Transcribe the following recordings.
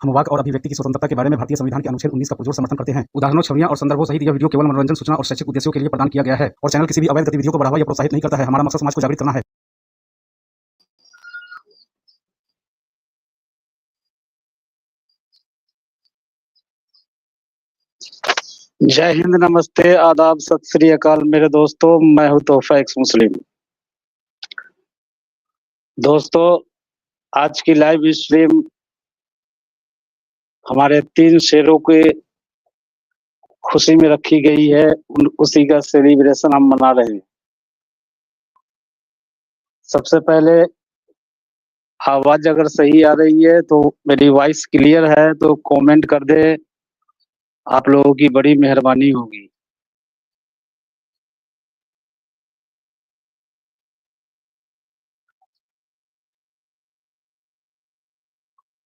हम वाक और अभिव्यक्ति की स्वतंत्रता के बारे में भारतीय संविधान के अनुच्छेद 19 का पुरजोर समर्थन करते हैं। उदाहरणों, छवियां और संदर्भों सहित यह वीडियो केवल मनोरंजन, सूचना और शैक्षिक उद्देश्यों के लिए प्रदान किया गया है और चैनल किसी भी अवैध गतिविधियों को बढ़ावा या प्रोत्साहित नहीं करता है। हमारा मकसद समाज को जागृत करना है। जय हिंद, नमस्ते, आदाब, सत श्री अकाल मेरे दोस्तों। मैं हूं तोहफा एक्स मुस्लिम। दोस्तों, आज की लाइव स्ट्रीम हमारे 3 शेरों के खुशी में रखी गई है। उसी का सेलिब्रेशन हम मना रहे हैं। सबसे पहले, आवाज अगर सही आ रही है तो मेरी वॉइस क्लियर है तो कमेंट कर दे, आप लोगों की बड़ी मेहरबानी होगी।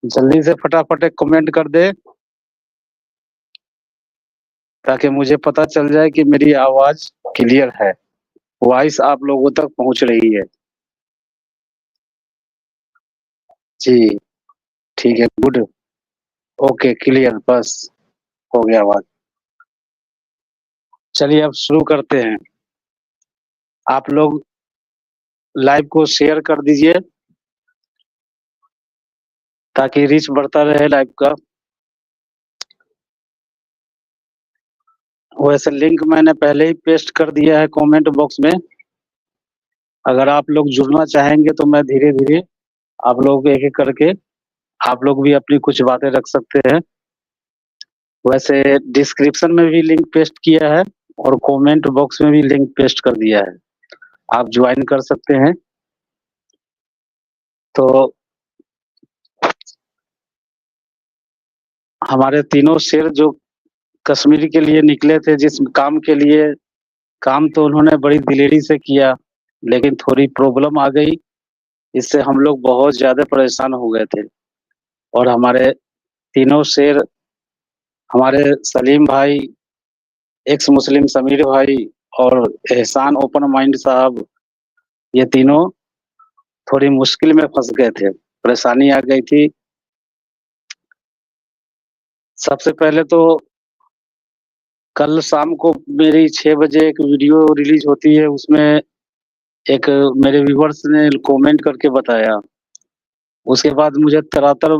जल्दी से फटाफट एक कमेंट कर दे ताकि मुझे पता चल जाए कि मेरी आवाज क्लियर है, वॉइस आप लोगों तक पहुंच रही है। जी ठीक है, गुड, ओके, क्लियर, बस हो गया बात। चलिए अब शुरू करते हैं। आप लोग लाइव को शेयर कर दीजिए ताकि रीच बढ़ता रहे लाइव का। वैसे लिंक मैंने पहले ही पेस्ट कर दिया है कमेंट बॉक्स में। अगर आप लोग जुड़ना चाहेंगे तो मैं धीरे धीरे आप लोगों को एक एक करके आप लोग भी अपनी कुछ बातें रख सकते हैं। वैसे डिस्क्रिप्शन में भी लिंक पेस्ट किया है और कमेंट बॉक्स में भी लिंक पेस्ट कर दिया है, आप ज्वाइन कर सकते हैं। तो हमारे तीनों शेर जो कश्मीर के लिए निकले थे, जिस काम के लिए, काम तो उन्होंने बड़ी दिलेरी से किया, लेकिन थोड़ी प्रॉब्लम आ गई। इससे हम लोग बहुत ज्यादा परेशान हो गए थे। और हमारे तीनों शेर, हमारे सलीम भाई, एक्स मुस्लिम समीर भाई और एहसान ओपन माइंड साहब, ये तीनों थोड़ी मुश्किल में फंस गए थे, परेशानी आ गई थी। सबसे पहले तो कल शाम को मेरी 6 बजे एक वीडियो रिलीज होती है, उसमें एक मेरे व्यूवर्स ने कमेंट करके बताया। उसके बाद मुझे तरातर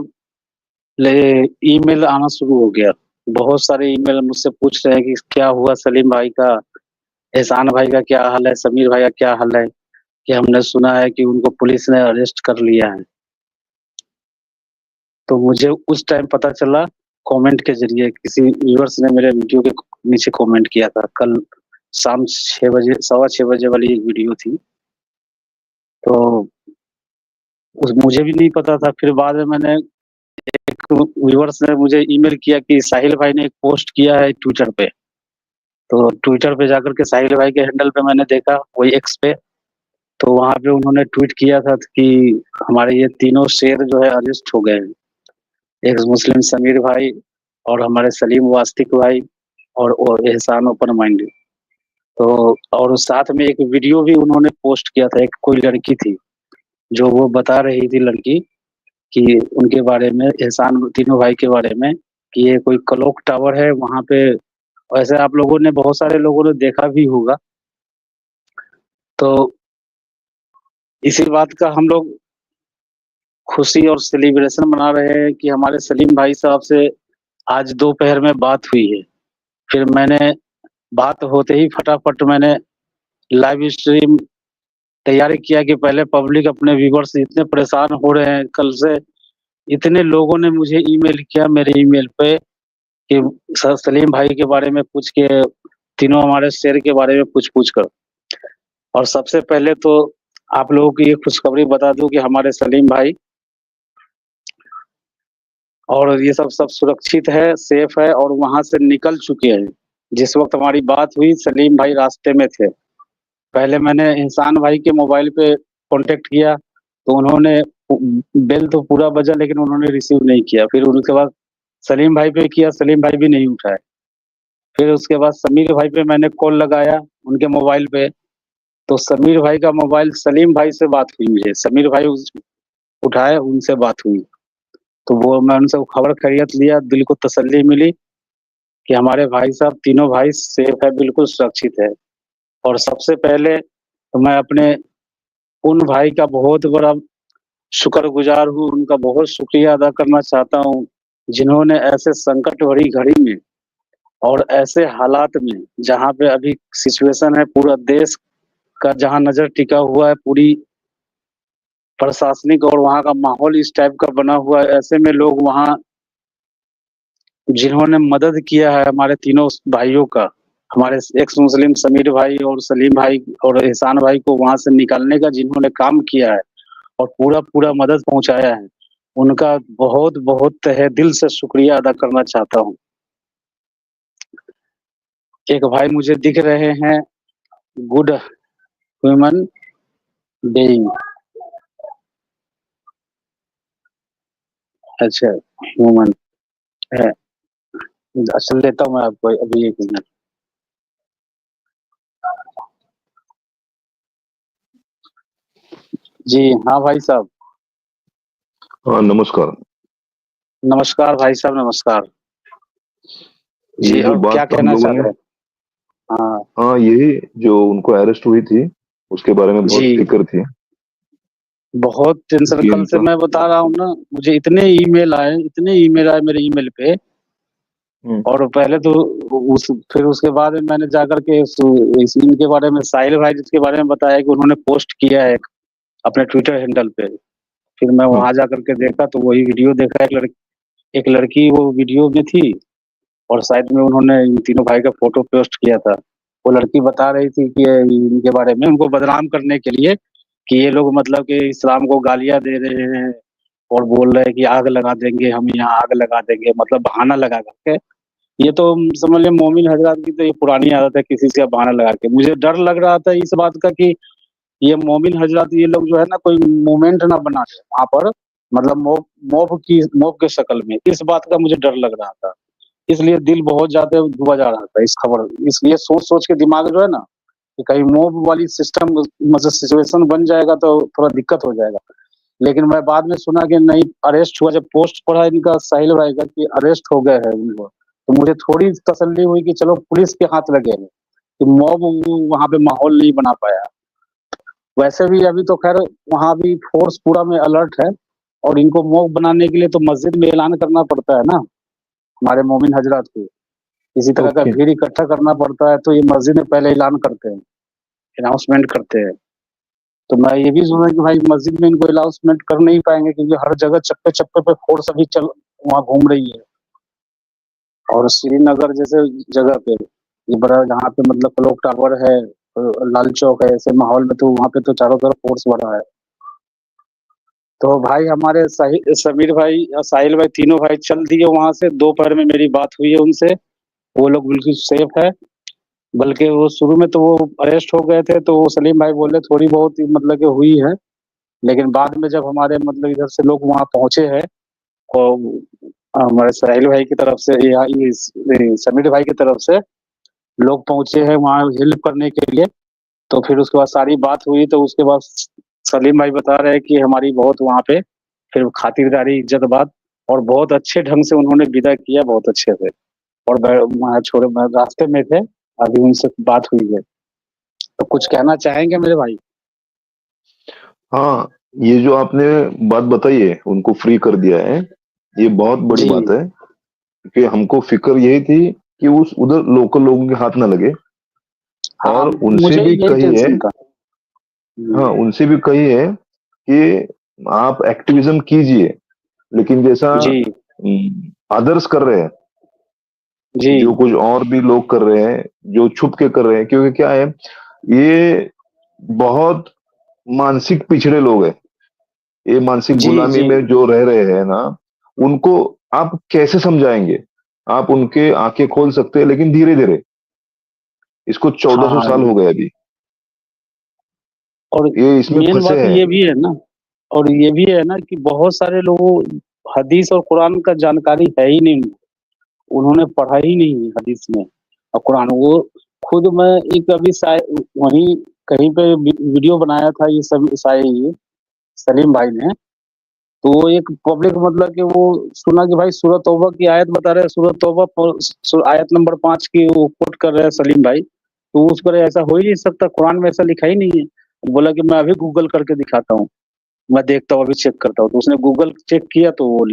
ईमेल आना शुरू हो गया। बहुत सारे ईमेल मुझसे पूछ रहे हैं कि क्या हुआ सलीम भाई का, एहसान भाई का क्या हाल है, समीर भाई का क्या हाल है, कि हमने सुना है कि उनको पुलिस ने अरेस्ट कर लिया है। तो मुझे उस टाइम पता चला कमेंट के जरिए, किसी व्यूअर्स ने मेरे वीडियो के नीचे कमेंट किया था। कल शाम 6 बजे, 6:15 बजे वाली एक वीडियो थी। तो उस मुझे भी नहीं पता था। फिर बाद में मैंने, एक व्यूअर्स ने मुझे ईमेल किया कि साहिल भाई ने एक पोस्ट किया है ट्विटर पे। तो ट्विटर पे जाकर के साहिल भाई के हैंडल पे मैंने देखा, वही एक्स पे, तो वहां पे उन्होंने ट्वीट किया था कि हमारे ये तीनों शेर जो है अरेस्ट हो गए हैं, एक मुस्लिम समीर भाई और हमारे सलीम वास्तिक भाई और एहसान ओपन माइंड। तो और साथ में एक वीडियो भी उन्होंने पोस्ट किया था। एक कोई लड़की थी जो वो बता रही थी, लड़की, कि उनके बारे में, एहसान तीनों भाई के बारे में, कि ये कोई क्लॉक टावर है वहां पे। वैसे आप लोगों ने, बहुत सारे लोगों ने देखा भी होगा। तो इसी बात का हम लोग खुशी और सेलिब्रेशन मना रहे हैं कि हमारे सलीम भाई साहब से आज दोपहर में बात हुई है। फिर मैंने, बात होते ही फटाफट मैंने लाइव स्ट्रीम तैयारी किया कि पहले पब्लिक, अपने व्यूवर्स इतने परेशान हो रहे हैं कल से। इतने लोगों ने मुझे ईमेल किया मेरे ईमेल पे कि सलीम भाई के बारे में पूछ के, तीनों हमारे शेर के बारे में पूछ कर। और सबसे पहले तो आप लोगों की ये खुशखबरी बता दूं कि हमारे सलीम भाई और ये सब सुरक्षित है, सेफ है और वहां से निकल चुके हैं। जिस वक्त हमारी बात हुई, सलीम भाई रास्ते में थे। पहले मैंने इंसान भाई के मोबाइल पे कांटेक्ट किया तो उन्होंने, बेल तो पूरा बजा लेकिन उन्होंने रिसीव नहीं किया। फिर उसके बाद सलीम भाई पे किया, सलीम भाई भी नहीं उठाए। फिर उसके बाद समीर भाई पे मैंने कॉल लगाया उनके मोबाइल पे, तो समीर भाई का मोबाइल, सलीम भाई से बात हुई मुझे, समीर भाई उठाए, उनसे बात हुई। तो वो मैं उनसे खबर खैरियत लिया, दिल को तसल्ली मिली कि हमारे भाई साहब तीनों भाई सेफ है, बिल्कुल सुरक्षित है। और सबसे पहले तो मैं अपने उन भाई का बहुत बड़ा शुक्रगुजार हूँ, उनका बहुत शुक्रिया अदा करना चाहता हूँ, जिन्होंने ऐसे संकट भरी घड़ी में और ऐसे हालात में जहाँ पे अभी सिचुएशन है, पूरा देश का जहाँ नज़र टिका हुआ है, पूरी प्रशासनिक और वहाँ का माहौल इस टाइप का बना हुआ है, ऐसे में लोग वहाँ जिन्होंने मदद किया है हमारे तीनों भाइयों का, हमारे एक्स मुस्लिम समीर भाई और सलीम भाई और एहसान भाई को वहाँ से निकालने का जिन्होंने काम किया है और पूरा मदद पहुँचाया है, उनका बहुत तहे दिल से शुक्रिया अदा करना चाहता हूँ। एक भाई मुझे दिख रहे हैं, गुड ह्यूमन बीइंग। अच्छा, ह्यूमन है। अच्छा, लेता हूँ मैं आपको अभी 1 मिनट। जी हाँ भाई साहब। हाँ, नमस्कार। नमस्कार भाई साहब, नमस्कार। ये जी, जो और क्या बात हम कहना लोगों चाह ने, रहे हैं? हाँ, हाँ, यही जो उनको अरेस्ट हुई थी, उसके बारे में बहुत जी, फिक्र थी बहुत टेंशन। कि कल से उनका। मैं बता रहा हूँ ना, मुझे इतने ईमेल आए मेरे ईमेल पे। हम्म, और पहले तो फिर उसके बाद में मैंने जाकर के इस इनके बारे में, साहिल भाई जिसके बारे में बताया कि उन्होंने पोस्ट किया है अपने ट्विटर हैंडल पे। फिर मैं हाँ, वहां जाकर के देखा तो वही वीडियो देखा, एक लड़की वो वीडियो में थी और साइड में उन्होंने इन तीनों भाई का फोटो पोस्ट किया था। वो लड़की बता रही थी कि इनके बारे में, उनको बदनाम करने के लिए कि ये लोग मतलब कि इस्लाम को गालियां दे रहे हैं और बोल रहे हैं कि आग लगा देंगे, हम यहाँ आग लगा देंगे, मतलब बहाना लगा करके। ये तो समझ ले मोमिन हजरात की तो ये पुरानी आदत है, किसी से बहाना लगा के। मुझे डर लग रहा था इस बात का कि ये मोमिन हजरात ये लोग जो है ना, कोई मूवमेंट ना बना दे वहां पर, मतलब मॉब के शक्ल में। इस बात का मुझे डर लग रहा था, इसलिए दिल बहुत ज्यादा डूबा जा रहा था इस खबर, इसलिए सोच सोच के दिमाग जो है ना कि कहीं मॉब वाली सिस्टम मतलब सिचुएशन बन जाएगा तो थोड़ा दिक्कत हो जाएगा। लेकिन मैं बाद में सुना कि नहीं, अरेस्ट हुआ। जब पोस्ट पढ़ा इनका साहिल भाई का कि अरेस्ट हो गए हैं उनको, तो मुझे थोड़ी तसल्ली हुई कि चलो पुलिस के हाथ लगे हैं, कि मॉब वहां पे माहौल नहीं बना पाया। वैसे भी अभी तो खैर वहां भी फोर्स पूरा में अलर्ट है, और इनको मॉब बनाने के लिए तो मस्जिद में ऐलान करना पड़ता है ना, हमारे मोमिन हजरात को किसी तरह का ओके, भीड़ इकट्ठा करना पड़ता है, तो ये मस्जिद में पहले ऐलान करते हैं, अनाउंसमेंट करते हैं। तो मैं ये भी सुना कि भाई मस्जिद में इनको अनाउंसमेंट कर नहीं पाएंगे, क्योंकि हर जगह चप्पे चप्पे पे फोर्स अभी चल वहाँ घूम रही है। और श्रीनगर जैसे जगह पे, ये बड़ा जहाँ पे मतलब क्लॉक टावर है, लाल चौक है, ऐसे माहौल में तो वहाँ पे तो चारों तरफ फोर्स बढ़ा है। तो भाई हमारे समीर भाई और साहिल भाई तीनों भाई चल दिए वहां से। दोपहर में मेरी बात हुई है उनसे, वो लोग बिल्कुल सेफ है। बल्कि वो शुरू में तो वो अरेस्ट हो गए थे, तो वो सलीम भाई बोले थोड़ी बहुत ही मतलब कि हुई है, लेकिन बाद में जब हमारे मतलब इधर से लोग वहाँ पहुंचे हैं, और हमारे साहिल भाई की तरफ से या ये समीर भाई की तरफ से लोग पहुंचे हैं वहाँ हेल्प करने के लिए, तो फिर उसके बाद सारी बात हुई। तो उसके बाद सलीम भाई बता रहे हैं कि हमारी बहुत वहाँ पे फिर खातिरदारी, इज्जत बात, और बहुत अच्छे ढंग से उन्होंने विदा किया, बहुत अच्छे से। और वहाँ छोड़े रास्ते में थे, अभी उनसे बात हुई है। तो कुछ कहना चाहेंगे मेरे भाई? हाँ, ये जो आपने बात बताई है, उनको फ्री कर दिया है, ये बहुत बड़ी जी बात है। कि हमको फिक्र यही थी कि उस उधर लोकल लोगों के हाथ ना लगे। हाँ, और उनसे मुझे भी यही कही है, टेंशन था। हाँ, उनसे भी कही है कि आप एक्टिविज्म कीजिए, लेकिन जैसा जी अदर्स कर रहे हैं, जी जो कुछ और भी लोग कर रहे हैं, जो छुप के कर रहे हैं, क्योंकि क्या है, ये बहुत मानसिक पिछड़े लोग हैं। ये मानसिक जी गुलामी जी में जो रह रहे हैं ना, उनको आप कैसे समझाएंगे? आप उनके आंखें खोल सकते हैं, लेकिन धीरे धीरे। इसको 1400 हाँ। साल हो गए अभी, और ये इसमें मेन फंसे बात हैं। ये भी है ना, और ये भी है ना कि बहुत सारे लोगों हदीस और कुरान का जानकारी है ही नहीं उन्होंने पढ़ा ही नहीं है हदीस में और कुरान। वो खुद मैं एक अभी वहीं कहीं पे वीडियो बनाया था, ये सब ईसाई सलीम भाई ने, तो वो एक पब्लिक मतलब कि वो सुना कि भाई सूरह तौबा की आयत बता रहे हैं, सूरह तौबा आयत नंबर 5 की वो कोट कर रहे हैं सलीम भाई। तो उस पर ऐसा हो ही नहीं सकता, कुरान में ऐसा लिखा ही नहीं है। बोला कि मैं अभी गूगल करके दिखाता हूँ, मैं देखता हूँ, अभी चेक करता हूँ। तो उसने गूगल चेक किया तो वो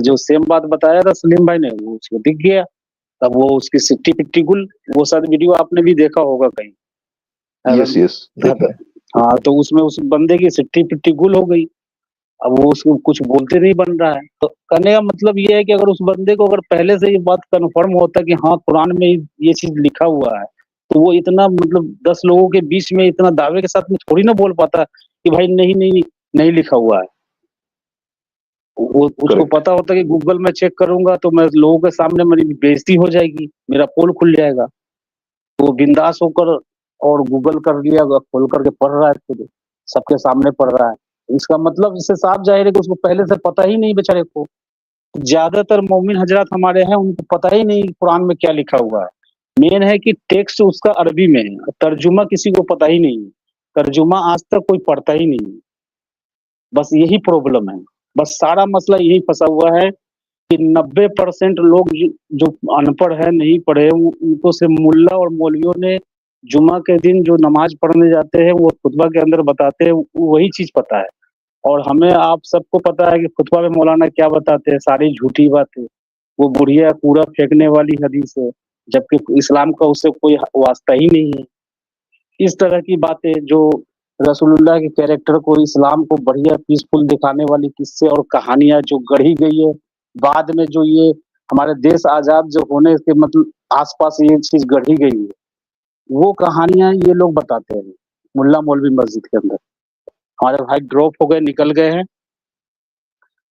जो सेम बात बताया था सलीम भाई ने, वो उसको दिख गया। तब वो उसकी सिट्टी पिट्टी गुल, वो शायद वीडियो आपने भी देखा होगा कहीं। यस अगर यस, देखा है। हाँ, तो उसमें उस बंदे की सिट्टी पिट्टी गुल हो गई। अब वो उसको कुछ बोलते नहीं बन रहा है। तो कहने का मतलब ये है कि अगर उस बंदे को अगर पहले से ये बात कन्फर्म होता कि हाँ कुरान में ये चीज लिखा हुआ है, तो वो इतना मतलब 10 लोगों के बीच में इतना दावे के साथ में थोड़ी ना बोल पाता कि भाई नहीं नहीं नहीं लिखा हुआ है। वो उसको करेक्ट। पता होता कि गूगल में चेक करूंगा तो मैं लोगों के सामने मेरी बेइज्जती हो जाएगी, मेरा पोल खुल जाएगा। तो वो बिंदास होकर और गूगल कर लिया, खोल करके पढ़ रहा है खुद, सबके सामने पढ़ रहा है। इसका मतलब इससे साफ जाहिर है कि उसको पहले से पता ही नहीं बेचारे को। ज्यादातर मोमिन हजरात हमारे हैं, उनको पता ही नहीं कुरान में क्या लिखा हुआ है। मेन है कि टेक्स्ट उसका अरबी में है, तर्जुमा किसी को पता ही नहीं है। तर्जुमा आज तक कोई पढ़ता ही नहीं है। बस यही प्रॉब्लम है। बस सारा मसला यही फंसा हुआ है कि 90% लोग जो अनपढ़ है, नहीं पढ़े, उनको से मुल्ला और मौलवियों ने जुमा के दिन जो नमाज पढ़ने जाते हैं वो खुतबा के अंदर बताते हैं, वही चीज पता है। और हमें आप सबको पता है कि खुतबा में मौलाना क्या बताते हैं, सारी झूठी बातें। वो बुढ़िया कूड़ा फेंकने वाली हदीस है, जबकि इस्लाम का उससे कोई वास्ता ही नहीं है। इस तरह की बातें जो रसूलुल्लाह के कैरेक्टर को, इस्लाम को बढ़िया पीसफुल दिखाने वाली किस्से और कहानियां जो गढ़ी गई है बाद में, जो ये हमारे देश आजाद जो होने के मतलब आसपास ये चीज गढ़ी गई है, वो कहानियां ये लोग बताते हैं मुल्ला मौलवी मस्जिद के अंदर। हमारे भाई ड्रॉप हो गए, निकल गए हैं।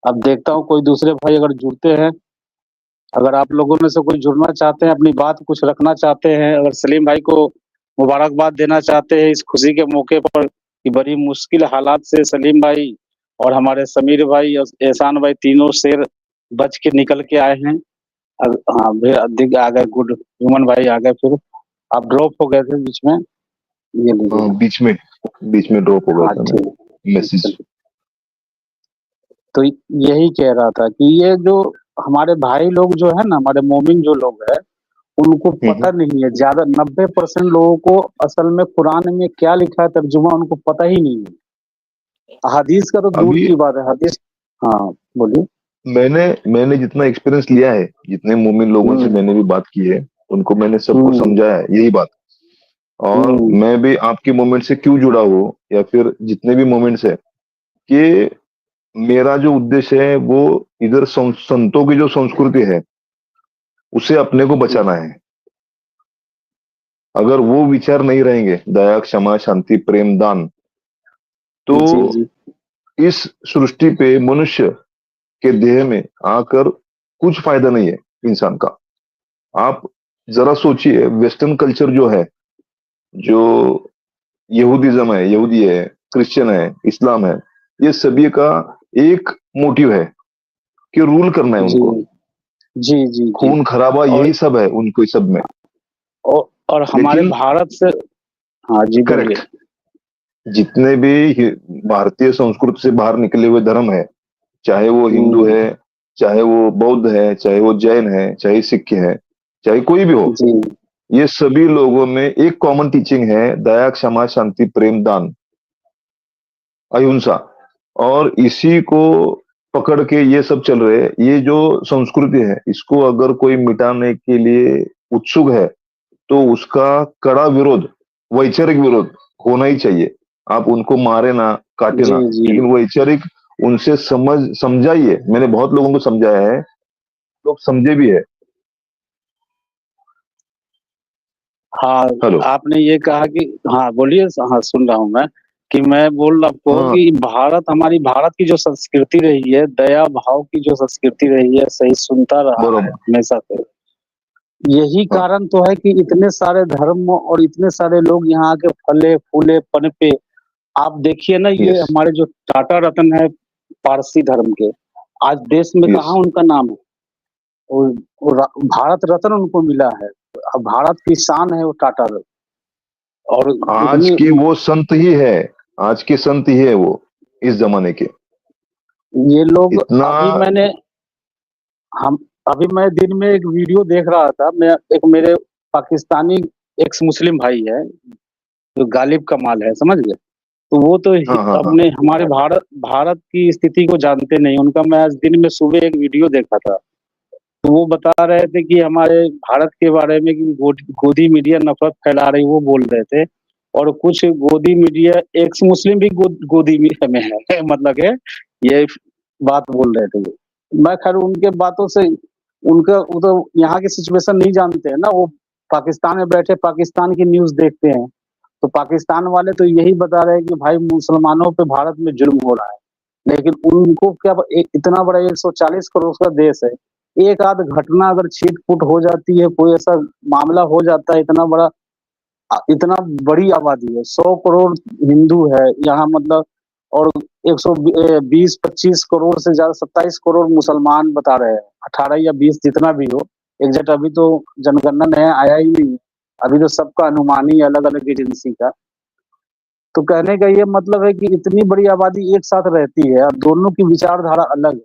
अब देखता हूँ कोई दूसरे भाई अगर जुड़ते हैं। अगर आप लोगों में से कोई जुड़ना चाहते हैं, अपनी बात कुछ रखना चाहते हैं, अगर सलीम भाई को मुबारकबाद देना चाहते हैं इस खुशी के मौके पर कि बड़ी मुश्किल हालात से सलीम भाई और हमारे समीर भाई और एहसान भाई तीनों शेर बच के निकल के आए हैं। हाँ दिख आ गए, गुड ह्यूमन भाई आ गए। फिर आप ड्रॉप हो गए थे बीच में, ये लीजिए। बीच में ड्रॉप हो गया हाँ था मैं, ठीक, मैसेज। तो यही कह रहा था कि ये जो हमारे भाई लोग जो है ना, हमारे मोमिन जो लोग हैं, उनको पता नहीं है। ज्यादा 90% लोगों को असल में कुरान में क्या लिखा है तर्जुमा उनको पता ही नहीं है। हदीस का तो दूर अभी की बात है, हदीस। हाँ बोलिए। मैंने मैंने जितना एक्सपीरियंस लिया है, जितने मोमिन लोगों से हम्म मैंने भी बात की है, उनको मैंने सबको हम्म समझाया है यही बात। और हम्म मैं भी आपके मोमेंट से क्यों जुड़ा हूँ, या फिर जितने भी मोमेंट्स है, कि मेरा जो उद्देश्य है वो इधर संतों की जो संस्कृति है उसे अपने को बचाना है। अगर वो विचार नहीं रहेंगे, दया क्षमा शांति प्रेम दान, तो जी जी इस सृष्टि पे मनुष्य के देह में आकर कुछ फायदा नहीं है इंसान का। आप जरा सोचिए, वेस्टर्न कल्चर जो है, जो यहूदिज्म है, यहूदी है, क्रिश्चियन है, इस्लाम है, ये सभी का एक मोटिव है कि रूल करना है जी उनको। जी जी जी। खून खराबा और यही सब है उनको सब में। और हमारे लेकिन भारत से। हाँ जी बोलिए। करेक्ट, जितने भी भारतीय संस्कृति से बाहर निकले हुए धर्म है, चाहे वो हिंदू हम्म है, चाहे वो बौद्ध है, चाहे वो जैन है, चाहे सिख है, चाहे कोई भी हो, जी ये सभी लोगों में एक कॉमन टीचिंग है, दया क्षमा शांति प्रेम दान, अहिंसा। और इसी को पकड़ के ये सब चल रहे हैं। ये जो संस्कृति है, इसको अगर कोई मिटाने के लिए उत्सुक है तो उसका कड़ा विरोध, वैचारिक विरोध होना ही चाहिए। आप उनको मारे ना, काटे जी ना, जी। लेकिन वैचारिक उनसे समझाइए। मैंने बहुत लोगों को समझाया है, लोग समझे भी है। हाँ, हेलो। आपने ये कहा कि हाँ बोलिए। हाँ सुन रहा हूँ मैं। कि मैं बोल आपको हाँ, कि भारत की जो संस्कृति रही है, दया भाव की जो संस्कृति रही है, सही सुनता रहा है बरोबर। हमेशा से। यही हाँ, कारण तो है कि इतने सारे धर्म और इतने सारे लोग यहाँ आके फले फूले पनपे। आप देखिए ना, ये यस हमारे जो टाटा रतन है पारसी धर्म के, आज देश में यस। कहाँ उनका नाम है। भारत रत्न उनको मिला है। अब भारत की शान है वो टाटा रत्न। और आज इतनी की वो संत ही है, आज के संत ही है वो, इस जमाने के। ये लोग इतना हम अभी मैं दिन में एक वीडियो देख रहा था। मैं एक मेरे पाकिस्तानी एक्स मुस्लिम भाई है, जो गालिब कमाल है, समझ गए। तो वो तो हाँ हाँ हाँ। अपने हमारे भारत भारत की स्थिति को जानते नहीं। उनका मैं आज दिन में सुबह एक वीडियो देखा था। तो वो बता रहे थे कि हमारे भारत के बारे में कि गोदी मीडिया नफरत फैला रही, वो बोल रहे थे। और कुछ गोदी मीडिया एक्स मुस्लिम भी गोदी मीडिया में है मतलब है, ये बात बोल रहे थे वो। मैं खैर उनके बातों से, उनका वो तो यहाँ की सिचुएशन नहीं जानते हैं ना। वो पाकिस्तान में बैठे पाकिस्तान की न्यूज देखते हैं। तो पाकिस्तान वाले तो यही बता रहे हैं कि भाई मुसलमानों पे भारत में जुल्म हो रहा है। लेकिन उनको क्या, इतना बड़ा 140 करोड़ का देश है, एक आध घटना अगर छिट पुट हो जाती है, कोई ऐसा मामला हो जाता है, इतना बड़ा, इतना बड़ी आबादी है, 100 करोड़ हिंदू है यहाँ मतलब। और 120-25 करोड़ से ज्यादा, 27 करोड़ मुसलमान बता रहे हैं, 18 या 20 जितना भी हो। एग्जैक्ट अभी तो जनगणना नया आया ही नहीं है। अभी तो सबका अनुमान ही अलग अलग एजेंसी का। तो कहने का ये मतलब है कि इतनी बड़ी आबादी एक साथ रहती है, अब दोनों की विचारधारा अलग है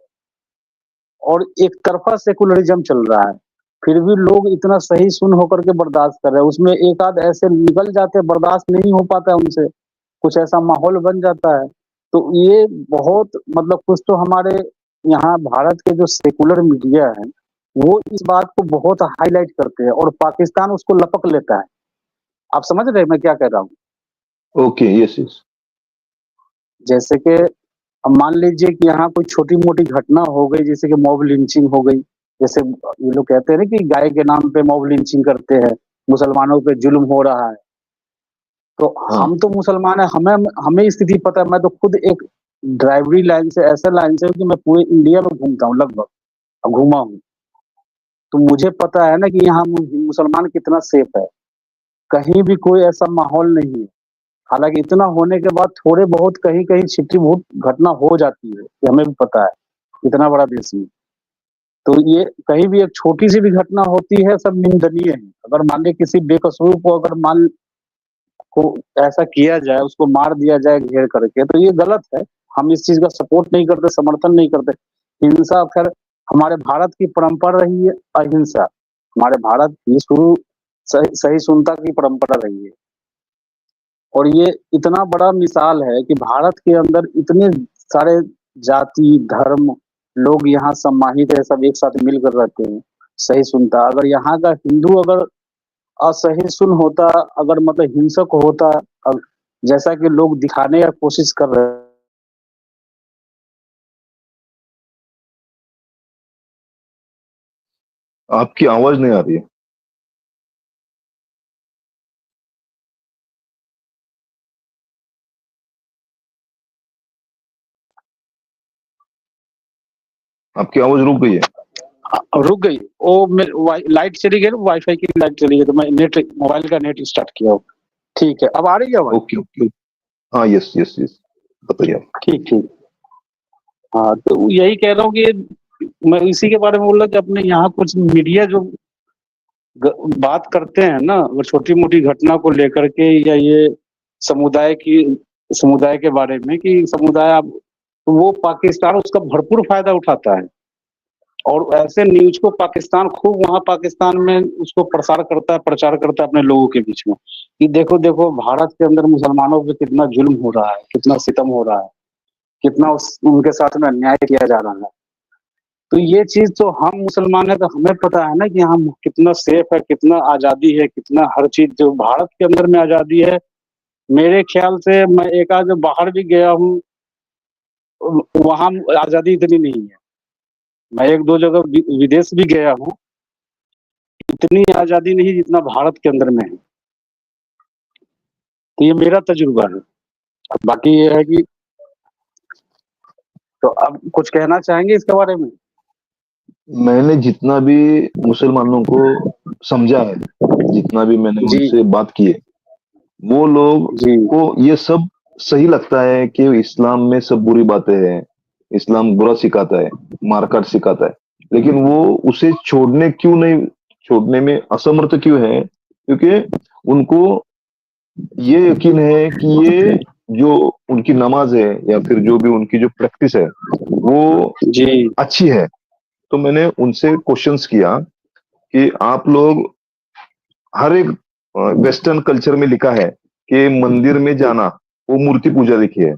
और एक तरफा सेकुलरिज्म चल रहा है। फिर भी लोग इतना सही सुन होकर के बर्दाश्त कर रहे हैं। उसमें एक आध ऐसे निकल जाते हैं, बर्दाश्त नहीं हो पाता है उनसे, कुछ ऐसा माहौल बन जाता है। तो ये बहुत मतलब, कुछ तो हमारे यहाँ भारत के जो सेकुलर मीडिया है, वो इस बात को बहुत हाईलाइट करते हैं और पाकिस्तान उसको लपक लेता है। आप समझ रहे हैं मैं क्या कह रहा हूँ? Okay, yes yes. जैसे कि अब मान लीजिए कि यहाँ कोई छोटी मोटी घटना हो गई, जैसे कि मॉब लिंचिंग हो गई। जैसे ये लोग कहते हैं ना कि गाय के नाम पे मॉब लिंचिंग करते हैं, मुसलमानों पे जुल्म हो रहा है। तो हाँ हम तो मुसलमान है, हमें हमें स्थिति पता है। मैं तो खुद एक ड्राइवरी लाइन से, ऐसे लाइन से कि मैं पूरे इंडिया में घूमता हूँ लगभग, घूमा हूँ। तो मुझे पता है ना कि यहाँ मुसलमान कितना सेफ है, कहीं भी कोई ऐसा माहौल नहीं है। हालांकि इतना होने के बाद थोड़े बहुत कहीं कहीं छिटी भूट घटना हो जाती है, ये हमें भी पता है, इतना बड़ा देश में। तो ये कहीं भी एक छोटी सी भी घटना होती है, सब निंदनीय है। अगर मान लीजिए किसी बेकसूर को, अगर मान को ऐसा किया जाए, उसको मार दिया जाए घेर करके, तो ये गलत है। हम इस चीज का सपोर्ट नहीं करते, समर्थन नहीं करते। हिंसा खैर हमारे भारत की परंपरा रही है, अहिंसा हमारे भारत की शुरू सहिष्णुता की परंपरा रही है। और ये इतना बड़ा मिसाल है कि भारत के अंदर इतने सारे जाति धर्म लोग यहाँ सम्मानित है, सब एक साथ मिलकर रहते हैं। सहिष्णुता, अगर यहाँ का हिंदू अगर असहिष्णु होता, अगर मतलब हिंसक होता, अब जैसा कि लोग दिखाने का कोशिश कर रहे हैं। आपकी आवाज नहीं आ रही है। आपकी आवाज रुक गई है। रुक गई, वो लाइट चली गई, वाईफाई की लाइट चली गई, तो मैं नेट, मोबाइल का नेट स्टार्ट किया। ठीक है, अब आ रही है आवाज? Okay okay. हाँ यस यस यस, बताइए आप। ठीक ठीक। हाँ, तो यही कह रहा हूँ कि मैं इसी के बारे में बोल रहा कि अपने यहाँ कुछ मीडिया जो बात करते हैं ना, वो छोटी मोटी घटना को लेकर के, या ये समुदाय की, समुदाय के बारे में कि समुदाय आप, तो वो पाकिस्तान उसका भरपूर फायदा उठाता है। और ऐसे न्यूज को पाकिस्तान खूब वहां पाकिस्तान में उसको प्रसार करता है, प्रचार करता है अपने लोगों के बीच में, कि देखो देखो भारत के अंदर मुसलमानों पे कितना जुल्म हो रहा है, कितना सितम हो रहा है, कितना उनके साथ में अन्याय किया जा रहा है। तो ये चीज तो हम मुसलमान है तो हमें पता है ना कि हम कितना सेफ है, कितना आजादी है, कितना हर चीज जो भारत के अंदर में आजादी है। मेरे ख्याल से मैं एक आध बाहर भी गया हूँ, वहां आजादी इतनी नहीं है। मैं एक दो जगह विदेश भी गया हूँ, इतनी आजादी नहीं जितना भारत के अंदर में है। तो ये मेरा तजुर्बा है। अब बाकी ये है कि, तो अब कुछ कहना चाहेंगे इसके बारे में? मैंने जितना भी मुसलमानों को समझा है, जितना भी मैंने जी उनसे बात की है, वो लोग जी को ये सब सही लगता है कि इस्लाम में सब बुरी बातें हैं, इस्लाम बुरा सिखाता है, मारकाट सिखाता है। लेकिन वो उसे छोड़ने क्यों नहीं, छोड़ने में असमर्थ क्यों है? क्योंकि उनको ये यकीन है कि ये जो उनकी नमाज है या फिर जो भी उनकी जो प्रैक्टिस है वो जी अच्छी है। तो मैंने उनसे क्वेश्चंस किया कि आप लोग हर एक वेस्टर्न कल्चर में लिखा है कि मंदिर में जाना वो मूर्ति पूजा लिखी है।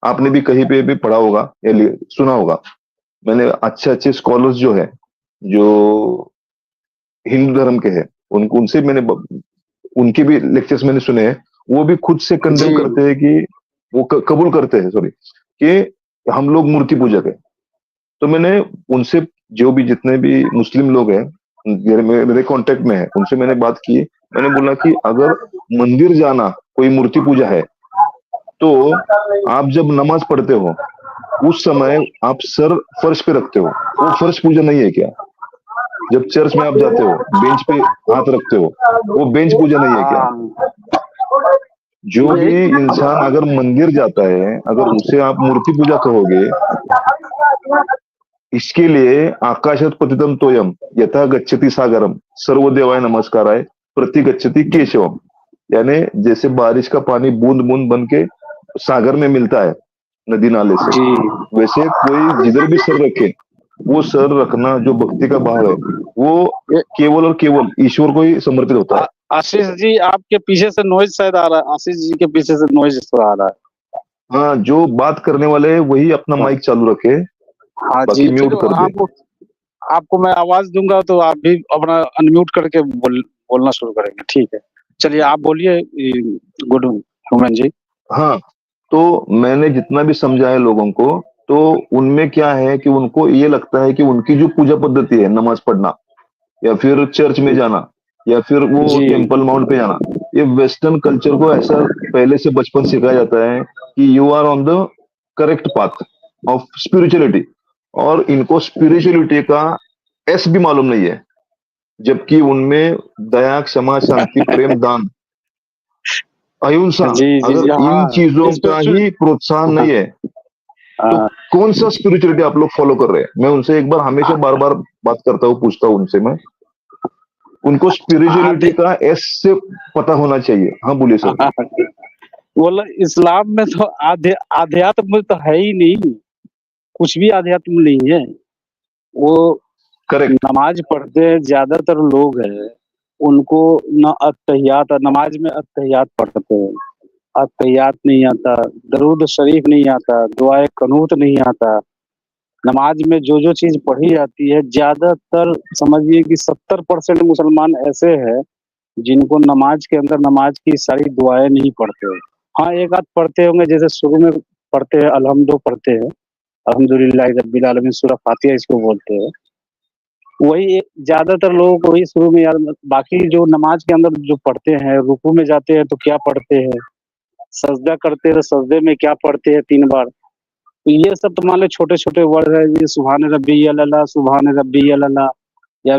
आपने भी कहीं पे भी पढ़ा होगा या सुना होगा। मैंने अच्छे अच्छे स्कॉलर्स जो है जो हिंदू धर्म के हैं उनको उनसे मैंने उनके भी लेक्चर्स मैंने सुने हैं। वो भी खुद से कंडेम जी करते हैं कि वो कबूल करते हैं सॉरी कि हम लोग मूर्ति पूजक है। तो मैंने उनसे जो भी जितने भी मुस्लिम लोग हैं मेरे कांटेक्ट में है उनसे मैंने बात की। मैंने बोला कि अगर मंदिर जाना कोई मूर्ति पूजा है तो आप जब नमाज पढ़ते हो उस समय आप सर फर्श पे रखते हो, वो फर्श पूजा नहीं है क्या? जब चर्च में आप जाते हो बेंच पे हाथ रखते हो, वो बेंच पूजा नहीं है क्या? हाँ जो भी यही इंसान अगर मंदिर जाता है अगर उसे आप मूर्ति पूजा कहोगे, इसके लिए आकाशात पतितम तोयम यथा गच्छति सागरम सर्वदेवाय नमस्काराय प्रति गच्छति केशवम। यानी जैसे बारिश का पानी बूंद बूंद बन के सागर में मिलता है नदी नाले से, जी वैसे कोई जिधर भी सर रखे वो सर रखना जो भक्ति का भाव है वो ये- केवल और केवल ईश्वर को ही समर्पित होता है। आशीष जी आपके पीछे से नॉइज शायद आ रहा है, आशीष जी के पीछे से नॉइज थोड़ा आ रहा हाँ, जो बात करने वाले हैं वही अपना है। माइक चालू रखे, हाँ जी बाकी फिर म्यूट कर दे। आपको मैं आवाज दूंगा तो आप भी अपना अनम्यूट करके बोलना शुरू करेंगे, ठीक है? चलिए आप बोलिए गुड ह्यूमन जी। हाँ, तो मैंने जितना भी समझाया लोगों को, तो उनमें क्या है कि उनको ये लगता है कि उनकी जो पूजा पद्धति है नमाज पढ़ना या फिर चर्च में जाना या फिर वो जी टेम्पल माउंट पे जाना, ये वेस्टर्न कल्चर को ऐसा पहले से बचपन सिखाया जाता है कि you are on the correct path of spirituality, और इनको स्पिरिचुअलिटी का एस भी मालूम नहीं है, जबकि उनमें दया क्षमा शांति प्रेम दान अहिंसा जी जी अगर जी इन हाँ चीजों का स्पिरिचुअल ही प्रोत्साहन नहीं है तो हाँ कौन सा स्पिरिचुअलिटी आप लोग फॉलो कर रहे हैं? मैं उनसे एक बार हमेशा बार बार बात करता हूँ, पूछता हूँ उनसे मैं, उनको स्पिरिचुअलिटी आधे का एस से पता होना चाहिए। हाँ बोलिए सर। बोला इस्लाम में तो आध्यात्म तो है ही नहीं, कुछ भी आध्यात्म नहीं है। वो करेक्ट। नमाज पढ़ते हैं ज्यादातर लोग हैं, उनको न अत्तहियात नमाज में अत्तहियात पढ़ते हैं, अत्तहियात नहीं आता, दरूद शरीफ नहीं आता, दुआए कनूत नहीं आता। नमाज में जो जो चीज पढ़ी जाती है ज्यादातर समझिए कि 70% मुसलमान ऐसे हैं जिनको नमाज के अंदर नमाज की सारी दुआएं नहीं पढ़ते। हाँ एक आध पढ़ते होंगे, जैसे शुरू में पढ़ते हैं अलहम्दो पढ़ते हैं, अल्हम्दुलिल्लाह रब्बिल आलमीन सूरह फातिहा इसको बोलते हैं। वही ज्यादातर लोगों को वही शुरू में याद, बाकी जो नमाज के अंदर जो पढ़ते हैं, रुकू में जाते हैं तो क्या पढ़ते हैं, सजदा करते हैं तो सजदे में क्या पढ़ते हैं 3 बार। तो ये सब तो मान लो छोटे छोटे वर्ड है, ये सुभान रब्बी अल्ला, सुभान रब्बी अल्ला, या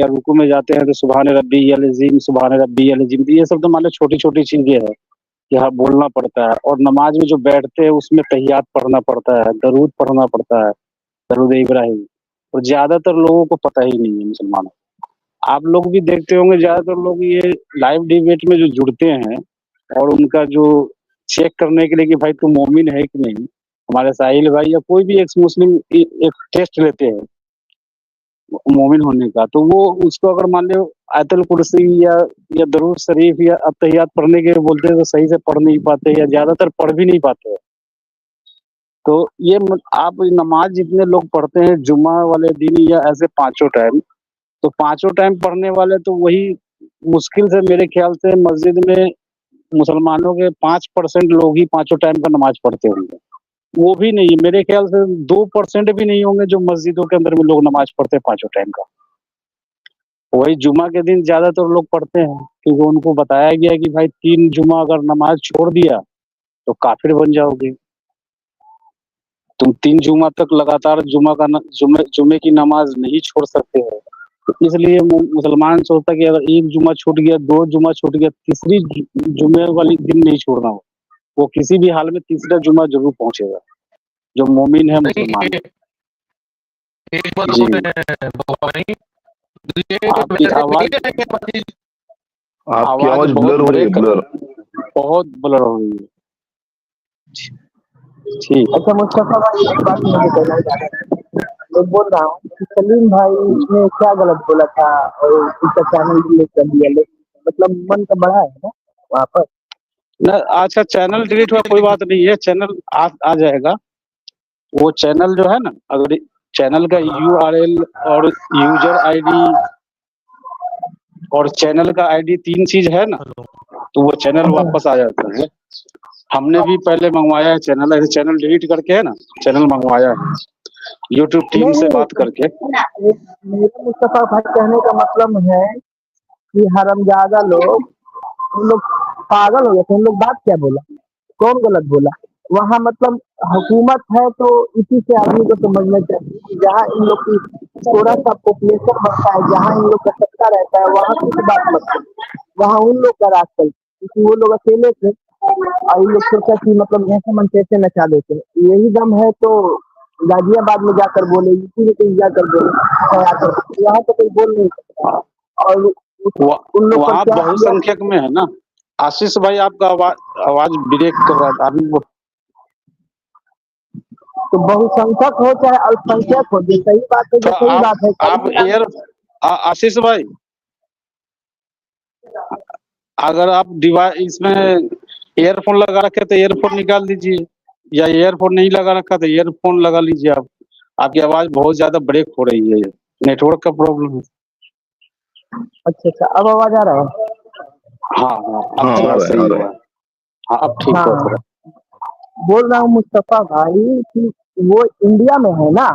रुकू में जाते हैं तो सुभान रब्बी अजीम, सुभान रब्बी अजीम। ये सब तो मान लो छोटी छोटी चीजें हैं कि हाँ बोलना पड़ता है। और नमाज में जो बैठते हैं उसमें तहियात पढ़ना पड़ता है, दरूद पढ़ना पड़ता है, दरूद इब्राहिम। और ज्यादातर लोगों को पता ही नहीं है मुसलमानों को। आप लोग भी देखते होंगे ज्यादातर लोग ये लाइव डिबेट में जो जुड़ते हैं और उनका जो चेक करने के लिए कि भाई तू मोमिन है कि नहीं, हमारे साहिल भाई या कोई भी एक्स मुस्लिम एक टेस्ट लेते हैं मोमिन होने का, तो वो उसको अगर मान लो आयतुल कुर्सी या दरूद शरीफ या अत्तहियात पढ़ने के बोलते हैं तो सही से पढ़ नहीं पाते या ज्यादातर पढ़ भी नहीं पाते। तो ये आप नमाज जितने लोग पढ़ते हैं जुम्मा वाले दिन या ऐसे पांचों टाइम, तो पांचों टाइम पढ़ने वाले तो वही मुश्किल से मेरे ख्याल से मस्जिद में मुसलमानों के 5% लोग ही पांचों टाइम का नमाज पढ़ते होंगे। वो भी नहीं, मेरे ख्याल से 2% भी नहीं होंगे जो मस्जिदों के अंदर में लोग नमाज पढ़ते हैं पांचों टाइम का। वही जुमा के दिन ज्यादातर लोग पढ़ते हैं क्योंकि उनको बताया गया है कि भाई 3 जुमा अगर नमाज छोड़ दिया तो काफिर बन जाओगे। तुम 3 जुमा तक लगातार जुमे की नमाज नहीं छोड़ सकते हो। तो इसलिए मुसलमान सोचता है कि अगर 1 जुमा छूट गया, 2 जुमा छूट गया, तीसरी जुमे वाली दिन नहीं छोड़ना हो, वो किसी भी हाल में तीसरा जुमा जरूर पहुंचेगा जो मोमिन है नहीं, मुसलमान है। एक बात जी बाबा नहीं, ये आपकी वैसे नहीं आवाज है कि मस्जिद आपकी आवाज आवाज बहुत ब्लर हो रही है, ब्रेक कर, ब्लर। बहुत ब्लर हो रही है। ठीक। अच्छा मुस्तफा भाई, एक बात मुझे कहना चाह रहा है, मैं बोल रहा हूँ कि सलीम भाई ने क्या गलत बोला था और उसका चैनल डिलीट कर दिया, लेकिन मतलब मन तो बड़ा है ना वहाँ पर। ना अच्छा, चैनल डिलीट हुआ कोई बात नहीं है, चैनल आ जाएगा। वो चैनल जो है ना, अगर चैनल का URL और यूजर आईडी और चैनल का आईडी 3 चीज है ना, तो वो चैनल वापस आ जाता है। हमने भी पहले मंगवाया है चैनल, ऐसे चैनल डिलीट करके है ना, चैनल मंगवाया है यूट्यूब टीम से नहीं, बात करके। मेरा मुस्तफा भाई कहने का मतलब है कि हरामजादा लोग, उन लोग पागल हो गए थे। उन लोग बात क्या बोला, कौन गलत बोला वहाँ? मतलब हुकूमत है तो इसी से आदमी को समझना चाहिए कि जहाँ इन लोग की थोड़ा सा पॉपुलेशन बढ़ता है, जहाँ इन लोग का सत्ता रहता है, वहाँ कुछ बात मत करो। वहाँ उन लोग का राज चलता है, क्योंकि वो लोग अकेले थे और इन लोग सोचा कि मतलब जैसे मन तैसे नचा देते हैं। यही दम है तो गाजियाबाद में जाकर बोले, यूपी में कहीं जाकर बोले, यहाँ तो कोई बोल नहीं सकता। और उन लोग पर वहाँ क्या किया, बहुसंख्यक में है ना। आशीष भाई, आपका आवाज आवाज ब्रेक कर रहा था अभी। तो बहुसंख्यक हो चाहे अल्पसंख्यक हो, जो सही बात है, तो जो सही बात है आप कभी। आशीष भाई, अगर आप डिवाइस इसमें ईयरफोन लगा रखे तो ईयरफोन निकाल दीजिए, या ईयरफोन नहीं लगा रखा तो ईयरफोन लगा लीजिए आप। आपकी आवाज बहुत ज्यादा ब्रेक हो रही है, नेटवर्क का प्रॉब्लम है। अच्छा अच्छा, अब आवाज आ रहा है? हाँ हाँ, अब हाँ, थोड़ा आ रहा है, सही आ रहा हुआ है। है। हाँ, अब ठीक हाँ हुआ हाँ, थोड़ा। बोल रहा हूँ मुस्तफा भाई कि वो इंडिया में है ना,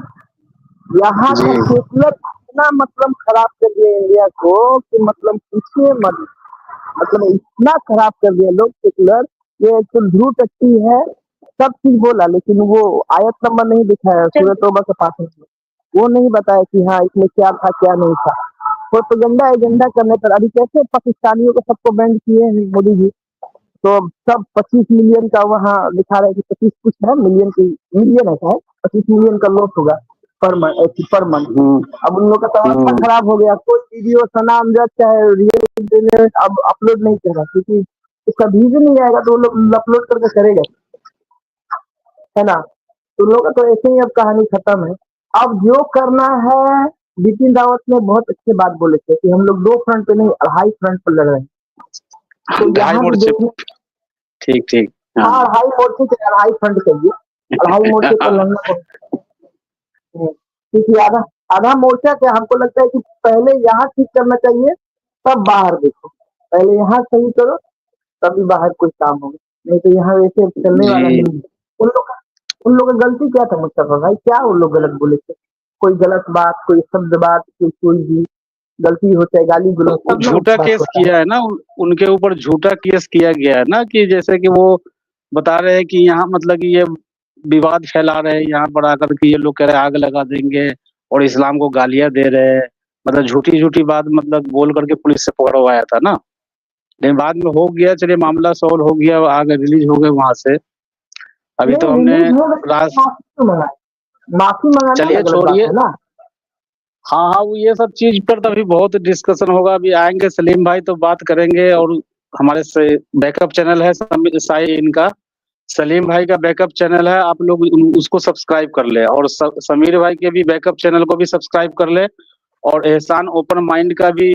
यहाँ का जी। सेकुलर इतना मतलब खराब कर दिया इंडिया को कि मतलब पूछिए मत। मतलब इतना खराब कर दिया लोग सेकुलर, ये तो ध्रुव टट्टी है, सब चीज बोला लेकिन वो आयत नंबर नहीं दिखाया सूरह तौबा के पास में। वो नहीं बताया कि हाँ इसमें क्या था क्या नहीं था। प्रोपेगेंडा एजेंडा करने पर अभी कैसे पाकिस्तानियों को सबको बैंड किए हैं मोदी जी, तो सब 25 मिलियन का वहाँ दिखा रहे हैं कि 25 कुछ है मिलियन की, मिलियन ऐसा है 25 मिलियन का लॉस होगा पर मंथ। अब उन लोग का तो अवस्था खराब हो गया, कोई वीडियो सना अमजद चाहे रियल अब अपलोड नहीं कर रहा, क्योंकि उसका व्यूज नहीं आएगा तो वो लोग अपलोड करके करेगा, है ना। तो उन लोग का तो ऐसे ही अब कहानी खत्म है। अब जो करना है, बिपिन रावत ने बहुत अच्छी बात बोले थे कि हम लोग 2 फ्रंट पे नहीं, 2.5 फ्रंट पर लड़ रहे हैं। तो ढाई यहाँ भी मोर्चे। देखने, ठीक ठीक। हाँ हाँ। 2.5 मोर्चे पे, 2.5 फ्रंट चाहिए, 2.5 मोर्चे पर लड़ना पड़ता है। क्योंकि आधा आधा मोर्चा क्या, हमको लगता है कि पहले यहाँ ठीक करना चाहिए, तब बाहर देखो। पहले यहाँ सही करो, तभी बाहर कुछ काम होगा, नहीं तो यहाँ वैसे चलने वाला जी। नहीं है। उन लोग का गलती क्या था मुस्तफा भाई, क्या उन लोग गलत बोले थे? कोई गलत बात, कोई शब्द बात, कोई भी गलती हो चाहे गाली गलौज, वो सब में झूठा बात केस होता है। किया है ना, उनके ऊपर झूठा केस किया गया है ना, कि जैसे कि वो बता रहे हैं कि यहाँ मतलब कि ये विवाद फैला रहे हैं, यहाँ पर आकर के ये लोग कह रहे हैं आग लगा देंगे और इस्लाम को गालियां दे रहे हैं। मतलब झूठी झूठी बात मतलब बोल करके पुलिस से पकड़वाया था ना। लेकिन बाद में हो गया, चलिए मामला सॉल्व हो गया, आगे रिलीज हो गए वहां से। अभी तो नहीं हमने रिलीज हो गए तो राज माफी क्यों मंगाए? माफी मंगाना चलिए अलग अलग बात छोड़िए। है ना। हाँ हाँ, वो ये सब चीज पर तो अभी बहुत डिस्कशन होगा। अभी आएंगे सलीम भाई तो बात करेंगे। और हमारे से बैकअप चैनल है साई इनका, सलीम भाई का बैकअप चैनल है, आप लोग उसको सब्सक्राइब कर ले। और समीर भाई के भी बैकअप चैनल को भी सब्सक्राइब कर ले। और एहसान ओपन माइंड का भी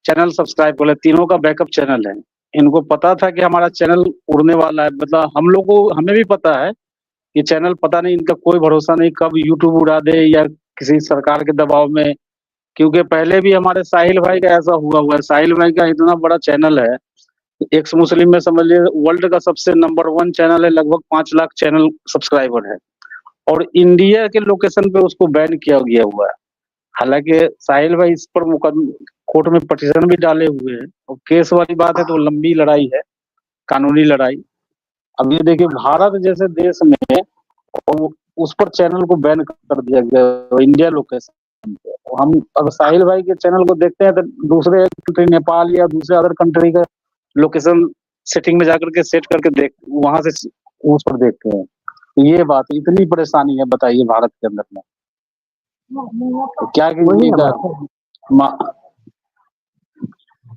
चैनल सब्सक्राइब कर ले। तीनों का बैकअप चैनल है। इनको पता था कि हमारा चैनल उड़ने वाला है, मतलब हम लोग को, हमें भी पता है कि चैनल, पता नहीं इनका कोई भरोसा नहीं कब यूट्यूब उड़ा दे या किसी सरकार के दबाव में। क्योंकि पहले भी हमारे साहिल भाई का ऐसा हुआ है। साहिल भाई का इतना बड़ा चैनल है, एक्स मुस्लिम में समझ लीजिए वर्ल्ड का सबसे नंबर 1 चैनल है, लगभग 5 लाख चैनल सब्सक्राइबर है। और इंडिया के लोकेशन पे उसको बैन किया गया हुआ है। हालांकि साहिल भाई इस पर कोर्ट में पटिशन भी डाले हुए हैं, और केस वाली बात है तो लंबी लड़ाई है, कानूनी लड़ाई। अब ये देखिए भारत जैसे देश में और उस पर चैनल को बैन कर दिया गया इंडिया लोकेशन पे। हम अगर साहिल भाई के चैनल को देखते हैं तो दूसरे कंट्री, नेपाल या दूसरे अदर कंट्री का लोकेशन सेटिंग में जाकर के सेट करके देख, वहां से उस पर देखते हैं। ये बात, इतनी परेशानी है बताइए भारत के अंदर में, तो क्या वही ना कीजिएगा। बात है। मा-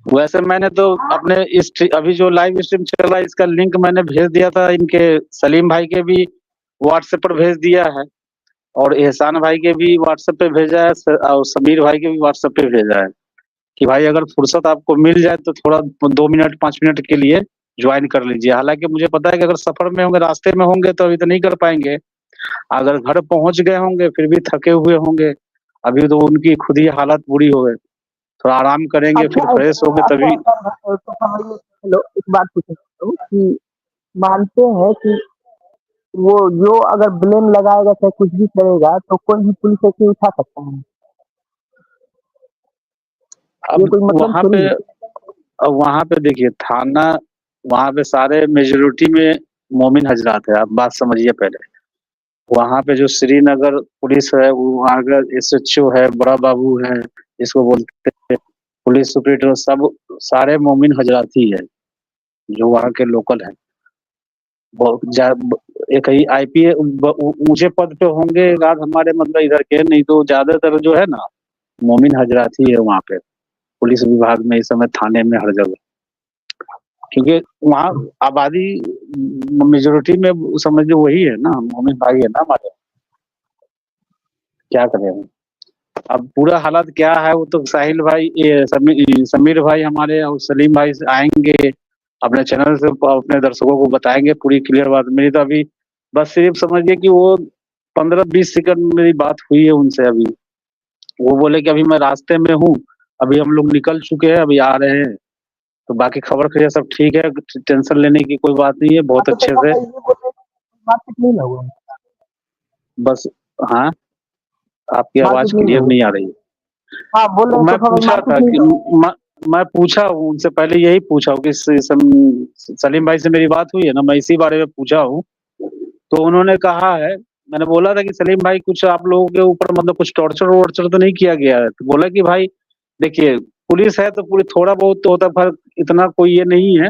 वैसे मैंने तो अपने अभी जो लाइव स्ट्रीम चल रहा है इसका लिंक मैंने भेज दिया था, इनके सलीम भाई के भी व्हाट्सएप पर भेज दिया है और एहसान भाई के भी व्हाट्सएप पे भेजा है, और समीर भाई के भी व्हाट्सएप पे भेजा है कि भाई अगर फुर्सत आपको मिल जाए तो थोड़ा 2 मिनट 5 मिनट के लिए ज्वाइन कर लीजिए। हालांकि मुझे पता है कि अगर सफर में होंगे, रास्ते में होंगे तो अभी तो नहीं कर पाएंगे, अगर घर पहुंच गए होंगे फिर भी थके हुए होंगे, अभी तो उनकी खुद ही हालत बुरी हो गई, थोड़ा आराम करेंगे अच्छा फिर फ्रेश होंगे अच्छा तभी। तो समझिए, चलो एक बात पूछ सकता हूँ कि मानते हैं कि वो जो अगर ब्लेम लगाएगा चाहे कुछ भी करेगा तो कोई भी पुलिस ऐसे उठा सकता है, ये अब कोई मतलब वहां थोड़ी पे है। अब वहां पे देखिए थाना, वहां पे सारे मेजोरिटी में मोमिन हजरात है, आप बात समझिए पहले। वहां पे जो श्रीनगर पुलिस है, वो वहाँ का एसएचओ है, बड़ा बाबू है, जिसको बोलते हैं पुलिस सुपरिटेंडेंट, सब सारे मोमिन हजरात ही है जो वहाँ के लोकल है। बहुत एक ही आईपीएस ऊंचे पद पे होंगे आज हमारे मतलब इधर के, नहीं तो ज्यादातर जो है ना मोमिन हजरात ही है वहाँ पे पुलिस विभाग में, इस समय थाने में, हर जगह। क्योंकि वहाँ आबादी मेजोरिटी में समझ लो वही है ना, मोमिन भाई है ना हमारे। क्या करें हम? अब पूरा हालत क्या है वो तो साहिल भाई, समीर भाई हमारे और सलीम भाई से आएंगे, अपने चैनल से अपने दर्शकों को बताएंगे पूरी क्लियर बात। मेरी तो अभी बस सिर्फ समझिए कि वो 15-20 सेकंड मेरी बात हुई है उनसे अभी। वो बोले कि अभी मैं रास्ते में हूँ, अभी हम लोग निकल चुके हैं, अभी आ रहे हैं। तो बाकी खबर खबर सब ठीक है, टेंशन लेने की कोई बात नहीं है, बहुत अच्छा तो अच्छे पापा से। ये बोले मारपीट नहीं ना हुआ, बस हाँ, आपकी आवाज मारपीट नहीं ना क्लियर हुआ। नहीं आ रही है। हाँ बोल तो रहे हैं मैं तो पापा पूछा मारपीट था नहीं कि हुआ। मैं पूछा हूँ उनसे, पहले यही पूछा हूँ कि सलीम भाई से मेरी बात हुई है ना, मैं इसी बारे में पूछा हूँ। तो उन्होंने कहा है, मैंने बोला था कि सलीम भाई कुछ आप लोगों के ऊपर मतलब कुछ टॉर्चर वॉर्चर तो नहीं किया गया है? तो बोला कि भाई देखिए पुलिस है तो पूरी थोड़ा बहुत तो होता, फर्क इतना कोई ये नहीं है,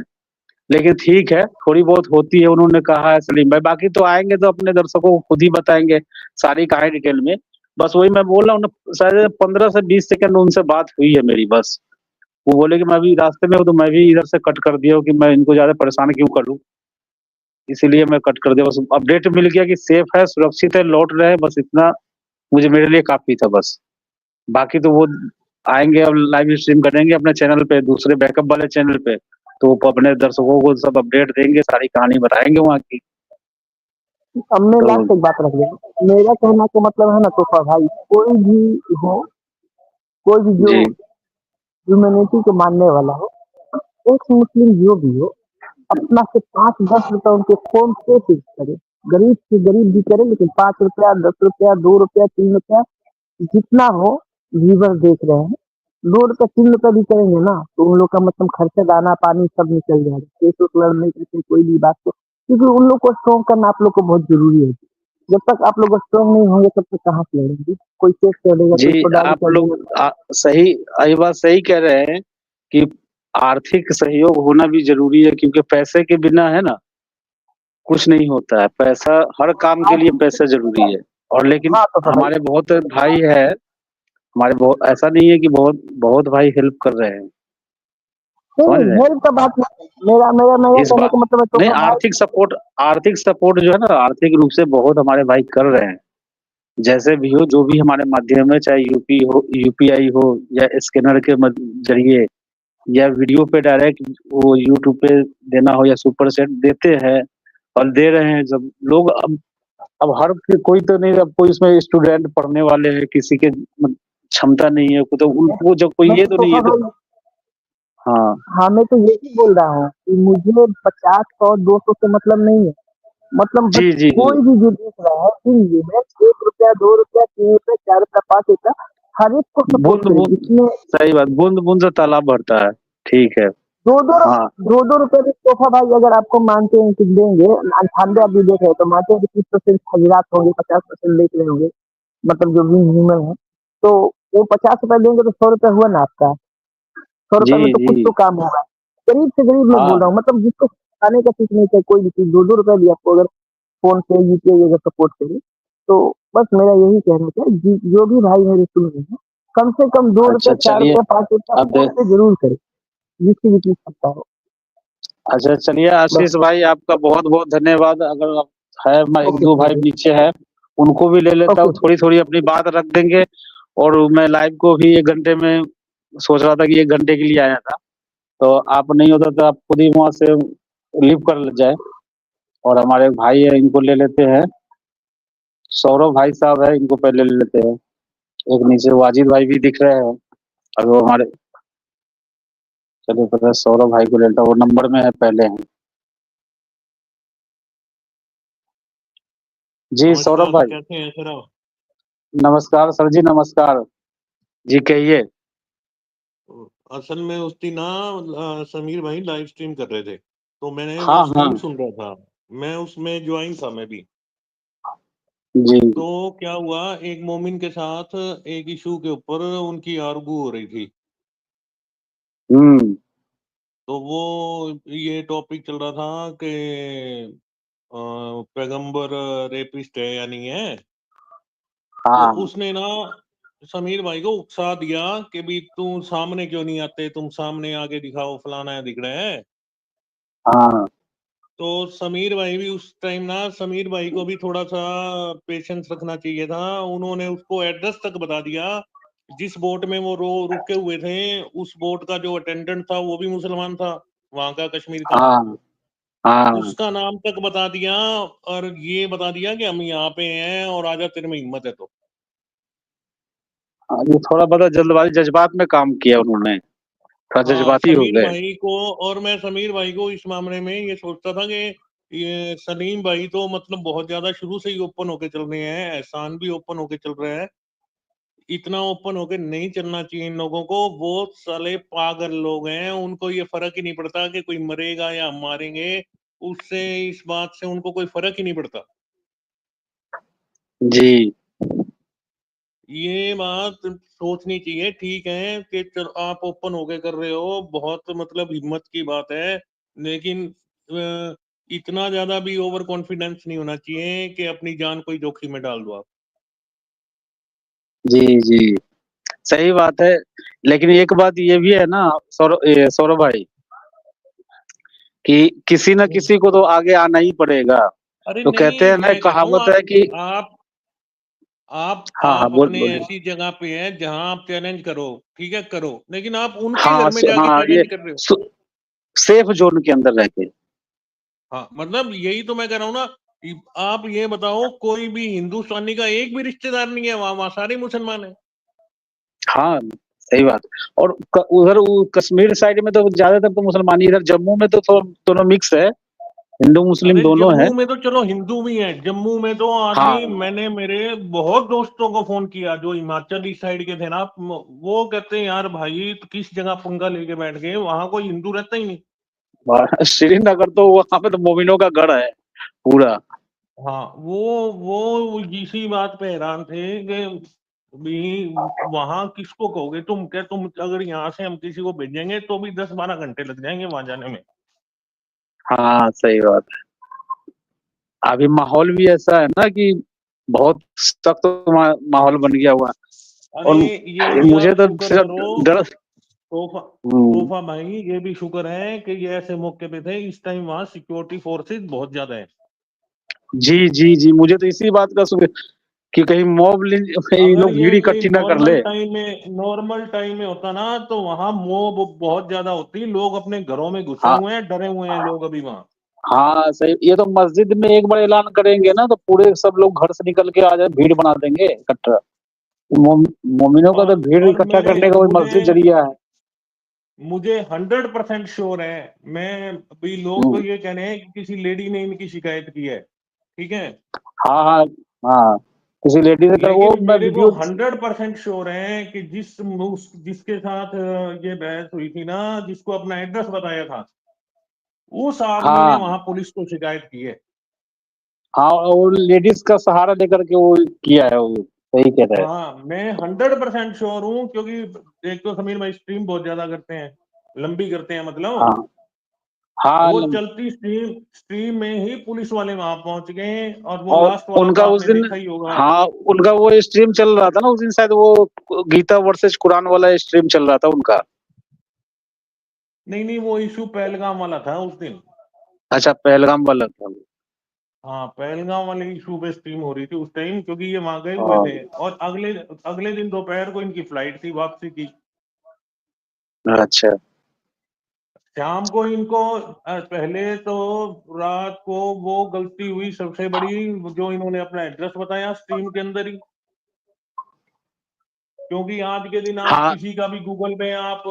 लेकिन ठीक है थोड़ी बहुत होती है, उन्होंने कहा है सलीम भाई। बाकी तो आएंगे तो अपने दर्शकों को खुद ही बताएंगे सारी कहानी डिटेल में। बस वही मैं बोल रहा हूँ ना, शायद 15 से 20 सेकंड उनसे बात हुई है मेरी बस। वो बोले कि मैं अभी रास्ते में हूँ तो मैं भी इधर से कट कर दिया हूँ कि मैं इनको ज्यादा परेशान क्यों करूँ, इसीलिए मैं कट कर दिया। बस अपडेट मिल गया कि सेफ है, सुरक्षित है, लौट रहे हैं, बस इतना मुझे मेरे लिए काफी था बस। बाकी तो वो आएंगे अब लाइव स्ट्रीम करेंगे अपने चैनल पे, दूसरे बैकअप वाले चैनल पे, तो वो अपने दर्शकों को सब अपडेट देंगे, सारी कहानी बताएंगे वहाँ की। अब मैं तो लास्ट एक बात रख लूँ, मेरा कहना का मतलब है ना तोफा भाई, कोई भी हो, कोई भी जो जी ह्यूमैनिटी को मानने वाला हो, एक मुस्लिम जो भी हो, अपना से 5-10 रुपए उनके फोन पे फिक्स करे। गरीब से गरीब भी करे, लेकिन 5 रुपया, 10 रुपया, 2 रुपया, 3 रुपया, जितना हो, व्यूवर देख रहे हैं, 2 रुपया 3 रुपया भी करेंगे ना तो उन लोग का मतलब खर्चा, दाना पानी सब निकल जाएगा। केस उस लड़ने करके कोई भी बात को, क्योंकि उन लोग को स्ट्रॉन्ग करना आप लोग को बहुत जरूरी है। जब तक आप लोग स्ट्रॉन्ग नहीं होंगे तब तक कहाँ से लड़ेंगे? कोई केस कर देगा, कोई जी, फौजदारी आप कर लोग देगा। सही, ये बात सही कह रहे हैं कि आर्थिक सहयोग होना भी जरूरी है, क्योंकि पैसे के बिना है ना कुछ नहीं होता है। पैसा हर काम के लिए आर्थिक पैसा जरूरी है। और लेकिन हाँ तो भाई, हमारे बहुत भाई है, हमारे बहुत, ऐसा नहीं है कि बहुत बहुत भाई हेल्प कर रहे हैं, नहीं समझ नहीं रहे हैं हेल्प का बात नहीं, मेरा मेरा मेरा इस कहने बात। का मतलब है नहीं, तोफा भाई। आर्थिक सपोर्ट जो है ना, आर्थिक रूप से बहुत हमारे भाई कर रहे हैं। जैसे भी हो, जो भी हमारे माध्यम है, चाहे यूपीआई हो या स्कैनर के जरिए, या वीडियो पे डायरेक्ट वो यूट्यूब पे देना हो, या सुपर सेट देते हैं और दे रहे हैं जब लोग। अब हर कोई तो नहीं, अब कोई इसमें स्टूडेंट पढ़ने वाले हैं, किसी के क्षमता नहीं है तो उनको जब कोई मैं ये तो तो नहीं तोहफा है तो। भाई, हाँ हाँ मैं तो यही बोल रहा हूँ कि मुझे 50, 100, 200 से मतलब नहीं है। मतलब बस जी जी जी। कोई भी जो देख रहा है इन में 1 रुपया, 2 रुपया, 3 रुपया, 4 रुपया, 5 रुपया, हर एक को सपोर्ट बूंद करे। बूंद, इसमें सही बात, बूंद बूंद से तालाब भरता है। ठीक है। दो दो हाँ दो 2 रुपए भी तोहफा भाई अगर आपको मानते हैं कि देंगे, 98 आप भी देख रहे हैं तो मानते हैं कि 30% हजरात होंगे, 50% देख रहे होंगे, मतलब जो भी ह्यूमन है, तो वो 50 रुपए देंगे तो 100 रुपया हुआ ना आपका। 100 रुपये जी में तो जी। कुछ तो काम होगा। गरीब से गरीब मैं बोल हाँ रहा हूँ, मतलब जिसको खाने का कुछ नहीं चाहिए, कोई भी चीज़ 2-2 रुपए भी आपको अगर फ़ोन पे, यूपीआई अगर सपोर्ट करे, तो बस मेरा यही कहना था, जो भी भाई मेरे सुन रहे हैं, कम से कम 2 रुपया, अच्छा 4 चलिए। रुपया, 5 रुपया अब फ़ोन पे ज़रूर करें। जिसकी जितनी क्षमता हो। अच्छा चलिए आशीष भाई, आपका बहुत बहुत धन्यवाद। अगर आप है एक ओके दो सर, भाई पीछे है, उनको भी ले लेता ओके हूँ, थोड़ी थोड़ी अपनी बात रख देंगे। और मैं लाइव को भी 1 घंटे में सोच रहा था कि 1 घंटे के लिए आया था, तो आप नहीं होता तो आप खुद ही वहां से लीव कर जाए। और हमारे एक भाई है, इनको ले लेते हैं, सौरभ भाई साहब है, इनको पहले ले लेते हैं। एक नीचे वाजिद भाई भी दिख रहे हैं, और वो हमारे, चलिए पता है सौरभ भाई को ले लेता हूँ, वो नंबर में है, पहले हैं। जी सौरभ नमस्कार, भाई, कैसे हैं सर आप? नमस्कार सर जी, नमस्कार जी, कहिए। असल में उस दिन ना समीर भाई लाइव स्ट्रीम कर रहे थे, तो मैंने वो हाँ हाँ स्ट्रीम सुन रहा था। मैं उसमें ज्वाइन था मैं भी। जी। तो क्या हुआ, एक मोमिन के साथ एक इशू के ऊपर उनकी आर्गू हो रही थी। हम्म। तो वो ये टॉपिक चल रहा था कि पैगंबर रेपिस्ट है या नहीं है। तो हाँ उसने ना समीर भाई को उकसा दिया कि भी तू सामने क्यों नहीं आते, तुम सामने आके दिखाओ, फलाना है, दिख रहा है। हाँ तो समीर भाई भी उस टाइम ना, समीर भाई को भी थोड़ा सा पेशेंस रखना चाहिए था। उन्होंने उसको एड्रेस तक बता दिया। जिस बोट में वो रुके हुए थे, उस बोट का जो अटेंडेंट था वो भी मुसलमान था, वहां का, कश्मीर का। हाँ हाँ उसका नाम तक बता दिया, और ये बता दिया कि हम यहाँ पे हैं और आजा तेरे में हिम्मत है तो। हाँ, ये थोड़ा बड़ा जल्दबाजी जज्बात में काम किया उन्होंने, थोड़ा हाँ जज्बाती हो समीर गए। भाई को, और मैं समीर भाई को इस मामले में ये सोचता था कि ये सलीम भाई तो मतलब बहुत ज्यादा शुरू से ही ओपन होके चल रहे हैं, एहसान भी ओपन होके चल रहा है। इतना ओपन होके नहीं चलना चाहिए इन लोगों को। वो साले पागल लोग हैं, उनको ये फर्क ही नहीं पड़ता कि कोई मरेगा या हम मारेंगे। उससे, इस बात से उनको कोई फर्क ही नहीं पड़ता। जी ये बात सोचनी चाहिए। ठीक है कि चल आप ओपन होके कर रहे हो, बहुत मतलब हिम्मत की बात है, लेकिन इतना ज्यादा भी ओवर कॉन्फिडेंस नहीं होना चाहिए कि अपनी जान कोई जोखिम में डाल दो आप। जी जी, सही बात है। लेकिन एक बात ये भी है ना सौरभ भाई, कि किसी न किसी को तो आगे आना ही पड़ेगा। अरे तो कहते नहीं, हैं ना, मैं कहता हूँ कहावत है कि आप आप हाँ हाँ आप अपने बोलिए। ऐसी जगह पे हैं जहां आप चैलेंज करो, ठीक है करो, लेकिन आप उनके हाँ घर में जाके हाँ, ये चैलेंज कर रहे हो। सेफ जोन के अंदर रह के। हाँ मतलब यही तो मैं कह रहा हूँ ना कि आप ये बताओ, कोई भी हिंदुस्तानी का एक भी रिश्तेदार नहीं है वहां, वहां सारे मुसलमान है। हाँ सही बात। और उधर कश्मीर साइड में तो ज्यादातर तो मुसलमान ही, इधर जम्मू में तो दोनों मिक्स है, हिंदू मुस्लिम अरे दोनों है। जम्मू में तो चलो हिंदू भी है, जम्मू में तो आदमी, हाँ मैंने मेरे बहुत दोस्तों को फोन किया जो हिमाचल इस साइड के थे ना, वो कहते हैं यार भाई तो किस जगह पंगा लेके बैठ गए, वहां कोई हिंदू रहता ही नहीं। श्रीनगर तो वहां पे तो मोमिनों का गढ़ है पूरा। हाँ वो इसी बात पे हैरान थे कि भी वहां किसको कहोगे तुम, क्या तुम अगर यहाँ से हम किसी को भेजेंगे तो भी 10-12 घंटे लग जाएंगे वहां जाने में। हाँ सही बात है। अभी माहौल भी ऐसा है ना कि बहुत सख्त माहौल बन गया हुआ है। अरे और ये भी मुझे आप तो शुक्र सिर्फ करो, डर। तोहफा हम्म, तोहफा भाई, ये भी शुक्र है कि ये ऐसे मौके पे थे, इस टाइम वहां सिक्योरिटी फोर्सेस बहुत ज्यादा है। जी जी जी, मुझे तो इसी बात का शुक्र कि कहीं ये अगर लोग ये भीड़ कोई इकट्ठी ना कर ले। नॉर्मल टाइम में होता ना, तो वहां मॉब बहुत ज्यादा होती, लोग अपने घरों में घुसे हाँ हुए हैं, डरे हुए हैं लोग अभी वहां। हाँ सही। ये तो मस्जिद में एक बार ऐलान करेंगे ना तो पूरे सब लोग घर से निकल के आ जाए, भीड़ बना देंगे इकट्ठा। मोमिनों का तो भीड़ और इकट्ठा मेरे करने का वही मुझे मस्जिद जरिया है। मुझे 100% श्योर है। मैं अभी, लोग तो हम्म, ये कह रहे हैं कि किसी लेडी ने इनकी शिकायत की है, ठीक है, हाँ हाँ हाँ, किसी लेडीज ने वो लेकिन मैं मेरे को वीडियो। 100% श्योर है कि जिसके साथ ये बहस हुई थी ना, जिसको अपना एड्रेस बताया था, उस आदमी ने हाँ वहां पुलिस को शिकायत की है। हाँ, वो लेडीज का सहारा लेकर के वो किया है, वो सही कह रहे हैं। हाँ मैं 100% श्योर हूँ, क्योंकि एक तो समीर भाई स्ट्रीम बहुत ज्यादा करते हैं, लंबी करते हैं मतलब। हाँ हाँ वो चलती स्ट्रीम स्ट्रीम में ही पुलिस वाले वहां पहुंच गए, और वो और लास्ट वाला तो उनका उस आपने दिन, देखा ही होगा। हाँ उनका वो स्ट्रीम चल रहा था ना उस दिन, शायद वो गीता वर्सेस कुरान वाला स्ट्रीम चल रहा था उनका। नहीं वो इशू पहलगाम वाला था उस दिन। अच्छा, पहलगाम वाला था। हाँ, पहलगाम वाले इशू पे स्ट्रीम हो रही थी उस टाइम, क्योंकि ये वहां गए हुए हाँ, थे और अगले अगले दिन दोपहर को इनकी फ्लाइट थी वापसी की। अच्छा। शाम को इनको पहले तो रात को वो गलती हुई सबसे बड़ी, जो इन्होंने अपना एड्रेस बताया स्ट्रीम के अंदर ही। क्योंकि आज के दिन आप हाँ, किसी का भी गूगल पे आप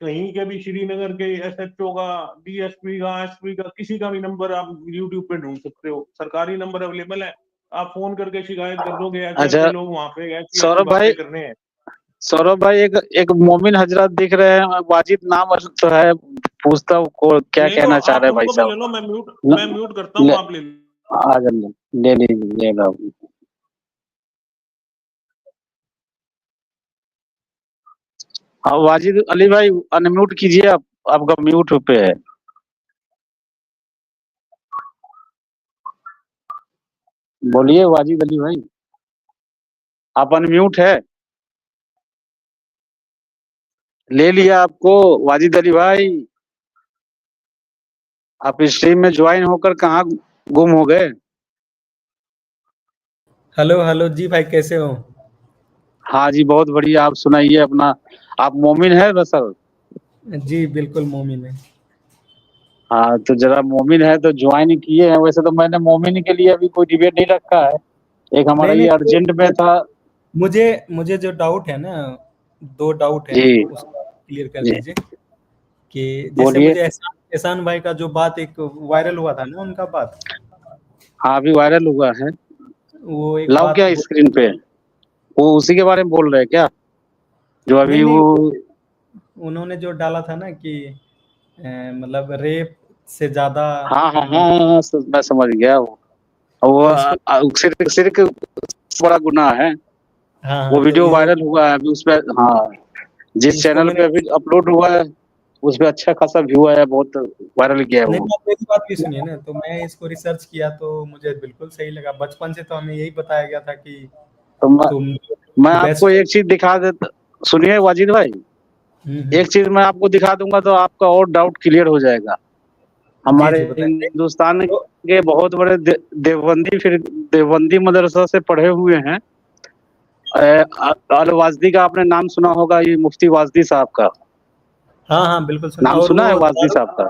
कहीं के भी श्रीनगर के एसएचओ का, डीएसपी का, एसपी का, किसी का भी नंबर आप यूट्यूब पे ढूंढ सकते हो, सरकारी नंबर अवेलेबल है। आप फोन करके शिकायत कर दोगे ऐसे अच्छा ऐसे लोग वहां पे ऐसी ऐसी सौरभ भाई, बातें करने हैं। सौरभ भाई, एक एक मोमिन हजरत दिख रहे हैं, वाजिद नाम तो है, पूछता हूँ क्या ले लो, कहना चाह आप रहे हैं भाई उनको भी साहब। ले लो, मैं न, म्यूट करता हूँ, ले, आप ले लो। आ जाइए, ले लीजिए लो। हाँ, वाजिद अली भाई अनम्यूट कीजिए आप, आपका म्यूट पे है। बोलिए वाजिद अली भाई, आप अनम्यूट है। ले लिया आपको वाजिद अली भाई, आप स्ट्रीम में ज्वाइन होकर कहाँ गुम हो गए। हेलो हेलो जी भाई, कैसे हो? हाँ जी, बहुत बढ़िया, आप सुनाइए अपना। आप मोमिन है दरअसल? जी बिल्कुल मोमिन है। हाँ, तो जरा मोमिन है तो ज्वाइन किए हैं। वैसे तो मैंने मोमिन के लिए अभी कोई डिबेट नहीं रखा है, एक हमारा नहीं ये नहीं, अर्जेंट में था। मुझे मुझे जो डाउट है ना, दो डाउट है, जी उसको क्लियर कर जी, दीजिए। कि जैसे बोलिए। मुझे एहसान भाई का जो बात एक वायरल हुआ था ना, उनका बात, हाँ, अभी वायरल हुआ है। वो एक लाओ बात क्या स्क्रीन पे, वो उसी के बारे में बोल रहे हैं क्या, जो नहीं अभी नहीं, वो। उन्होंने जो डाला था ना कि मतलब रेप से ज्यादा हाँ हाँ हाँ हाँ हाँ, मैं समझ गया। वो इसको, सिर्फ सिर्फ बड़ा गुनाह है। हाँ वो हाँ, तो वीडियो ये वायरल हुआ है अभी उस पे। हाँ, जिस इसको चैनल मैंने, पे अभी अपलोड हुआ है उस पे अच्छा खासा व्यू आया, बहुत वायरल गया है नहीं वो। आप मेरी बात भी सुनिए ना, तो मैं इसको रिसर्च किया तो मुझे बिल्कुल सही लगा। बचपन से तो हमें यही बताया गया था कि तो तुम मैं आपको बेस्ट। एक चीज दिखा देता, सुनिए वाजिद भाई, एक चीज मैं आपको दिखा दूंगा तो आपका और डाउट क्लियर हो जाएगा। जी हमारे जी बताइए। हिंदुस्तान तो के बहुत बड़े देवबंदी, फिर देवबंदी मदरसा से पढ़े हुए हैं। अल वाजदी का आपने नाम सुना होगा, ये मुफ्ती वाजदी साहब का हाँ हाँ बिल्कुल सुना, नाम और सुना है, वो वाजदी साहब का।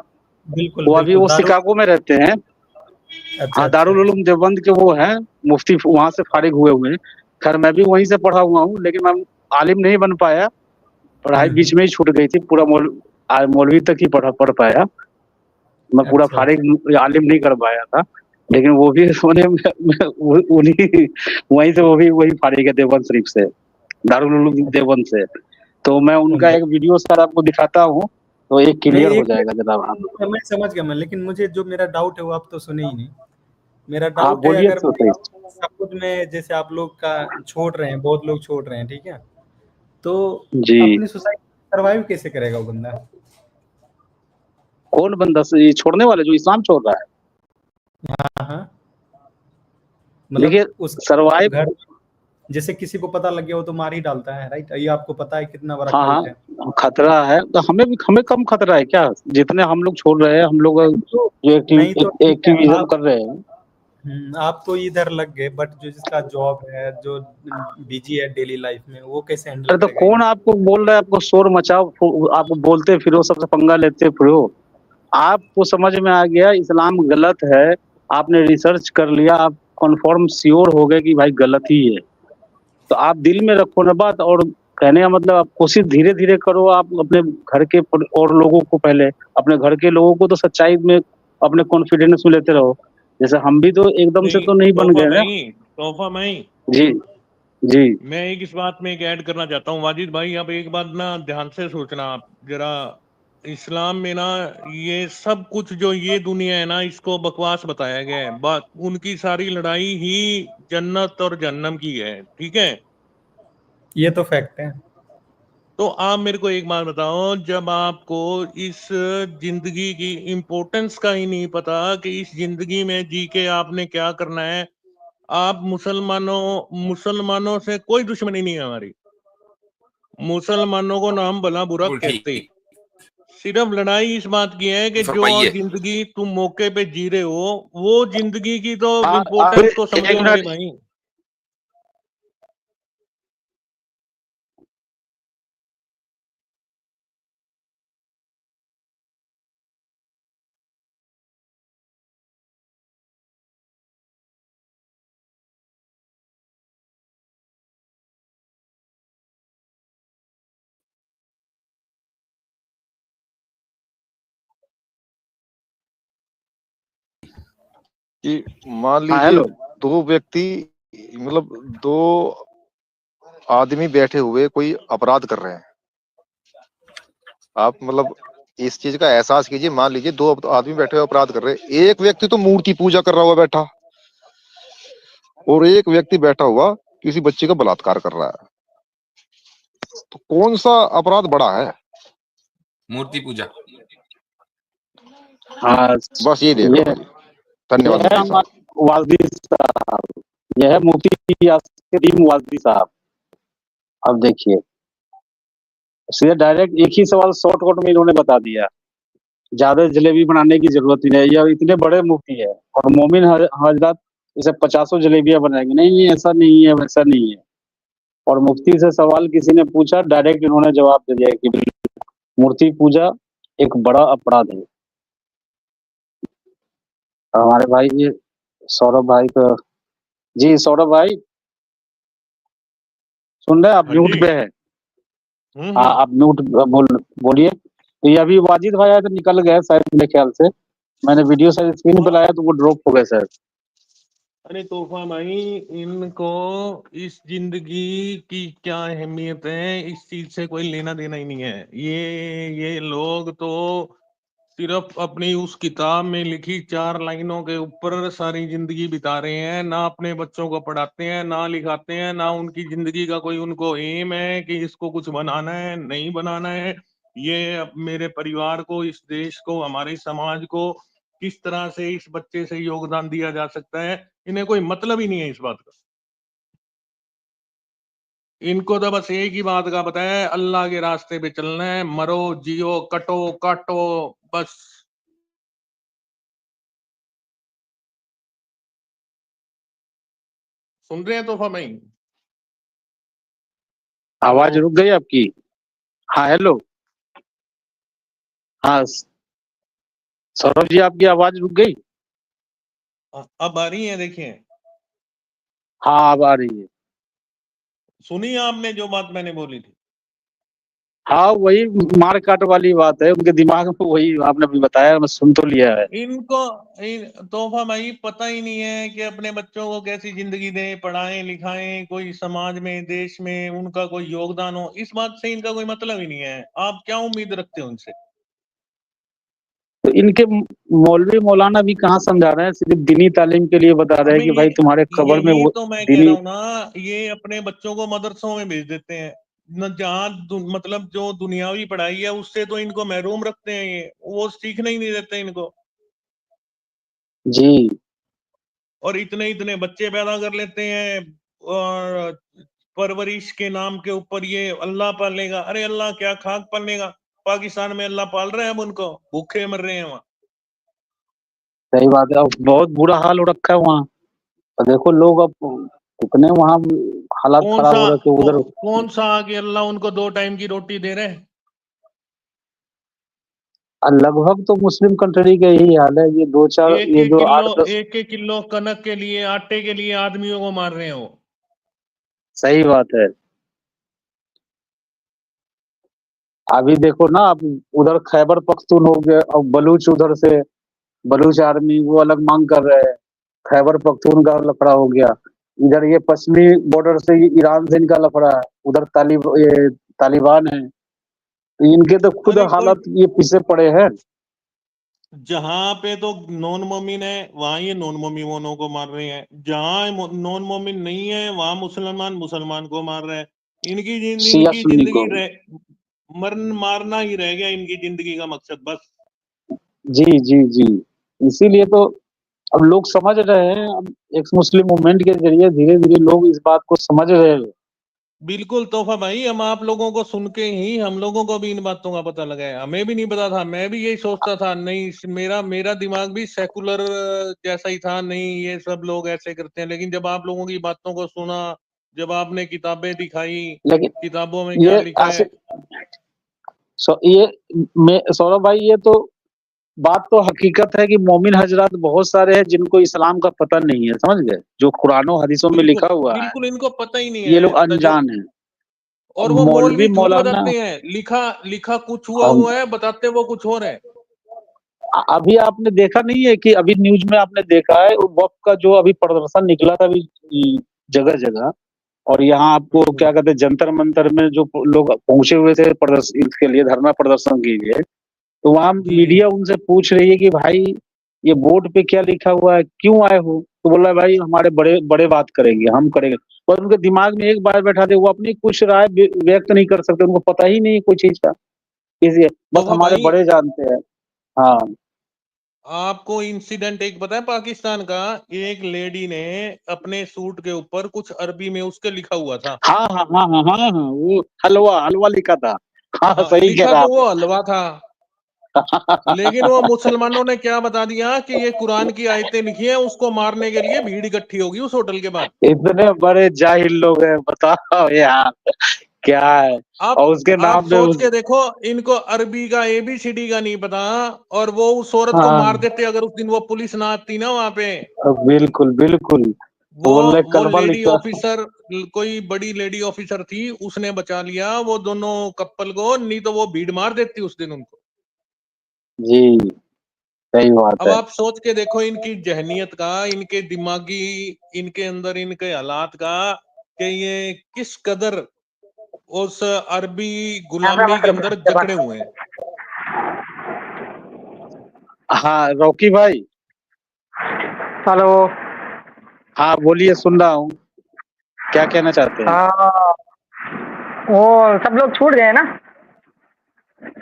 बिल्कुल वो अभी बिल्कुल वो दारू। शिकागो में रहते हैं। अच्छा हाँ, अच्छा दारुल अच्छा। उलूम देवबंद के वो हैं मुफ्ती, वहां से फारिग हुए हुए हैं। खैर मैं भी वहीं से पढ़ा हुआ हूँ, लेकिन मैं आलिम नहीं बन पाया, पढ़ाई बीच में ही छूट गई थी। पूरा मौलवी तक ही पढ़ पाया, मैं पूरा अच्छा अच्छा। फारिग आलिम नहीं कर पाया था। लेकिन वो भी उन्हीं वहीं से, वो भी वही फारिग है देवबंद शरीफ से, दारुल उलूम देवबंद से। तो मैं उनका एक वीडियो सर आपको दिखाता हूँ, तो एक क्लियर नहीं हो एक जाएगा जनाब आप। मिनट, मैं समझ गया मैं, लेकिन मुझे जो मेरा डाउट है वो आप तो सुने ही नहीं। मेरा हाँ, डाउट है, बोलिए अगर तो सही। सपोज में जैसे आप लोग का छोड़ रहे हैं, बहुत लोग छोड़ रहे हैं, ठीक है, तो जी, अपनी सोसाइटी सर्वाइव कैसे करेगा वो बंदा? कौन बंदा ये छोड़ने वाले जो इस्लाम छोड़ रहा है? हाँ हाँ, देखिए, मतलब उसके सरवाइव, घर, जैसे किसी को पता लग गया वो तो मार ही डालता है, राइट? ये आपको पता है कितना बड़ा हाँ कल्ट है। हाँ, खतरा है तो हमें कम खतरा है क्या, जितने हम लोग छोड़ रहे हैं, हम लोग तो जो नहीं तो ठीक है, एक्टिविज्म आप कर रहे हैं। आप तो इधर लग गए, बट जो जिसका जॉब है, जो बिजी है डेली लाइफ में, वो कैसे हैंडल अरे तो करेगा कौन आपको बोल रहा है आपको शोर मचाओ, आप बोलते फिरो, सबसे पंगा लेते फिरो। आपको समझ में आ गया इस्लाम गलत है, आपने रिसर्च कर लिया, आप कन्फर्म श्योर हो गए कि भाई गलत ही है, तो आप दिल में रखो ना बात। और कहने का मतलब, आप कोशिश धीरे धीरे करो, आप अपने घर के और लोगों को, पहले अपने घर के लोगों को तो सच्चाई में अपने कॉन्फिडेंस में लेते रहो। जैसे हम भी तो एकदम से नहीं, तो नहीं बन गए ना। तोहफा भाई, जी जी मैं एक इस बात में एक ऐड करना चाहता हूँ वाजिद भाई, आप एक बात ना ध्यान से सोचना आप जरा। इस्लाम में ना ये सब कुछ जो ये दुनिया है ना, इसको बकवास बताया गया है। बात उनकी सारी लड़ाई ही जन्नत और जहन्नम की है, ठीक है। ये तो फैक्ट है। तो आप मेरे को एक बात बताओ, जब आपको इस जिंदगी की इम्पोर्टेंस का ही नहीं पता कि इस जिंदगी में जी के आपने क्या करना है, आप मुसलमानों से कोई दुश्मनी नहीं है हमारी, मुसलमानों को ना हम भला बुरा कहते, सिर्फ लड़ाई इस बात की है कि जो फरमाइए। जिंदगी तुम मौके पे जी रहे हो वो जिंदगी की तो हाँ, इम्पोर्टेंस तो एक समझो मिनट। मेरे भाई। कि मान हाँ, लीजिए हेलो। दो व्यक्ति, मतलब दो आदमी बैठे हुए कोई अपराध कर रहे हैं। आप मतलब इस चीज का एहसास कीजिए। मान लीजिए दो आदमी बैठे हुए अपराध कर रहे हैं। एक व्यक्ति तो मूर्ति पूजा कर रहा हुआ बैठा, और एक व्यक्ति बैठा हुआ किसी बच्चे का बलात्कार कर रहा है। तो कौन सा अपराध बड़ा है? मूर्ति पूजा। हाँ, बस ये देख लो ये भाई। धन्यवाद ये है मुफ्ती साहब। हमारे वाजदी साहब, यह है मुफ्ती यासीन वाजदी साहब। अब देखिए, सीधे डायरेक्ट एक ही सवाल शॉर्टकट में इन्होंने बता दिया। ज्यादा जलेबी बनाने की जरूरत ही नहीं। यह इतने बड़े मुफ्ती है, और मोमिन हजरत इसे 50 जलेबियां बनाएंगे। नहीं, ऐसा नहीं है, वैसा नहीं है। और मुफ्ती से सवाल किसी ने पूछा, डायरेक्ट इन्होंने जवाब दे दिया कि मूर्ति पूजा एक बड़ा अपराध है। और हमारे भाई ये सौरभ भाई को, जी सौरभ भाई सुन रहे हैं? आप हाँ म्यूट जी। पे है। हाँ, आप म्यूट बोलिए। तो ये अभी वाजिद भाई आए तो निकल गए शायद, मेरे ख्याल से। मैंने वीडियो शायद स्क्रीन पे लाया तो वो ड्रॉप हो गए सर। अरे तोहफा भाई, इनको इस जिंदगी की क्या अहमियत है इस चीज से कोई लेना देना ही नहीं है। ये लोग तो सिर्फ अपनी उस किताब में लिखी 4 लाइनों के ऊपर सारी जिंदगी बिता रहे हैं। ना अपने बच्चों को पढ़ाते हैं, ना लिखाते हैं, ना उनकी जिंदगी का कोई उनको एम है कि इसको कुछ बनाना है, नहीं बनाना है। ये अब मेरे परिवार को, इस देश को, हमारे समाज को किस तरह से इस बच्चे से योगदान दिया जा सकता है, इन्हें कोई मतलब ही नहीं है इस बात का। इनको तो बस एक ही बात का पता है, अल्लाह के रास्ते पे चलना है, मरो जियो कटो काटो बस। सुन रहे हैं तोहफा भाई? आवाज हेलो। रुक गई आपकी? हाँ, हेलो। हाँ, सौरभ जी आपकी आवाज रुक गई। अब आ रही है? देखिए, हाँ, अब आ रही है। सुनी आपने जो बात मैंने बोली थी? हाँ, वही मार काट वाली बात है उनके दिमाग में, वही आपने भी बताया, मैं सुन तो लिया है। इनको तोहफा भाई पता ही नहीं है कि अपने बच्चों को कैसी जिंदगी दें, पढ़ाएं लिखाएं, कोई समाज में देश में उनका कोई योगदान हो। इस बात से इनका कोई मतलब ही नहीं है। आप क्या उम्मीद रखते हो उनसे? तो इनके मौलवी मौलाना भी कहाँ समझा रहे हैं, सिर्फ दीनी तालीम के लिए बता रहे हैं हमें कि भाई तुम्हारे कब्र में यही वो तो मैं कह दीनी। रहा हूँ ना, ये अपने बच्चों को मदरसों में भेज देते हैं न, जहाँ मतलब जो दुनियावी पढ़ाई है उससे तो इनको महरूम रखते हैं। ये वो सीखने ही नहीं देते इनको। जी। और इतने इतने बच्चे पैदा कर लेते हैं, और परवरिश के नाम के ऊपर ये अल्लाह पालेगा। अरे अल्लाह क्या खाक पालेगा? पाकिस्तान में अल्लाह पाल रहे हैं, अब उनको भूखे मर रहे हैं वहां। सही बात है, अब बहुत बुरा हाल हो रखा है वहाँ। और देखो लोग अब कितने वहाँ हालात कौन खराब सा हो रखे उधर। कौन सा आके अल्लाह उनको 2 टाइम की रोटी दे रहे हैं? लगभग तो मुस्लिम कंट्री का यही हाल है। ये दो चार, एक ये एक जो किलो 8-10। एक एक किलो कनक के लिए, आटे के लिए आदमियों को मार रहे हैं वो। सही बात है। अभी देखो ना, अब उधर खैबर पख्तून हो गया, अब बलूच उधर से, बलूच आर्मी वो अलग मांग कर रहे हैं। खैबर पख्तून का लफड़ा हो गया। इधर ये पश्चिमी बॉर्डर से ये ईरान से इनका लफड़ा है। उधर ये तालिबान है। तो इनके तो खुद अरे कोई हालात ये पीछे पड़े हैं। जहां पे तो नॉन मोमिन है वहां ये नॉन मोमिनों को मार रहे हैं, जहां नॉन मोमिन नहीं है वहां मुसलमान मुसलमान को मार रहे हैं। शिया इनकी सुन्नी जिंदगी को। मरन मारना ही रह गया इनकी जिंदगी का मकसद बस। जी जी जी। इसीलिए तो अब लोग समझ रहे हैं। अब एक्स मुस्लिम मूवमेंट के जरिए धीरे धीरे लोग इस बात को समझ रहे हैं बिल्कुल तोहफा भाई, हम आप लोगों को सुन के ही हम लोगों को भी इन बातों का पता लगा है। हमें भी नहीं पता था, मैं भी यही सोचता था, नहीं मेरा मेरा दिमाग भी सेकुलर जैसा ही था, नहीं ये सब लोग ऐसे करते हैं। लेकिन जब आप लोगों की बातों को सुना, जब आपने किताबें दिखाई, लेकिन किताबों में क्या ये लिखा है, सौरभ भाई, ये तो बात तो हकीकत है कि मोमिन हजरात बहुत सारे हैं जिनको इस्लाम का पता नहीं है, समझ गए, जो कुरान और हदीसों में बिल्कुल लिखा हुआ है बिल्कुल इनको पता ही नहीं ये लोग है जो, अनजान हैं। और वो मौलवी मौलवी झूठ मौलाना, बताते हैं, लिखा लिखा कुछ हुआ हम हुआ है, बताते वो कुछ और है। अभी आपने देखा नहीं है कि अभी न्यूज में आपने देखा है वक्त का जो अभी प्रदर्शन निकला था अभी जगह जगह, और यहाँ आपको क्या कहते हैं जंतर मंतर में जो लोग पहुंचे हुए थे प्रदर्शन इसके लिए, धरना प्रदर्शन के लिए, तो वहाँ जी जी मीडिया उनसे पूछ रही है कि भाई ये बोर्ड पे क्या लिखा हुआ है, क्यों आए हो? तो बोला भाई हमारे बड़े बड़े बात करेंगे, हम करेंगे। पर उनके दिमाग में एक बार बैठा दे, वो अपनी कुछ राय व्यक्त नहीं कर सकते, उनको पता ही नहीं है कोई चीज का, इसलिए बस तोहफा हमारे भाई, बड़े जानते हैं। हाँ आपको इंसिडेंट एक पता है पाकिस्तान का? एक लेडी ने अपने सूट के ऊपर कुछ अरबी में उसके लिखा हुआ था। हाँ हाँ हाँ हाँ हाँ हाँ, वो हलवा हलवा लिखा था। हाँ हाँ, सही कह लिखा रहा तो वो आप। हलवा था, लेकिन वो मुसलमानों ने क्या बता दिया कि ये कुरान की आयतें लिखी हैं, उसको मारने के लिए भीड़ इकट्ठी होगी उस होटल के बाहर। इतने बड़े जाहिल लोग हैं, बताओ यार क्या है। आप और उसके आप नाम पे सोच के देखो, इनको अरबी का एबीसीडी का नहीं पता, और वो उस औरत को मार हाँ देते अगर उस दिन वो पुलिस ना आती ना वहां पे। बिल्कुल बिल्कुल, वो बोल रहे वो कलमा लेडी लिखा। ऑफिसर, कोई बड़ी लेडी ऑफिसर थी, उसने बचा लिया वो दोनों कपल को, नहीं तो वो भीड़ मार देती उस दिन उनको। जी सही बात अब है। आप सोच के देखो इनकी जहनियत का, इनके दिमागी, इनके अंदर इनके हालात का, कि ये किस कदर उस अरबी गुलामी के अंदर जकड़े हुए हैं। हाँ रॉकी भाई। हेलो। हाँ बोलिए, सुन रहा हूँ, क्या कहना चाहते हैं? हाँ, वो सब लोग छूट गए ना।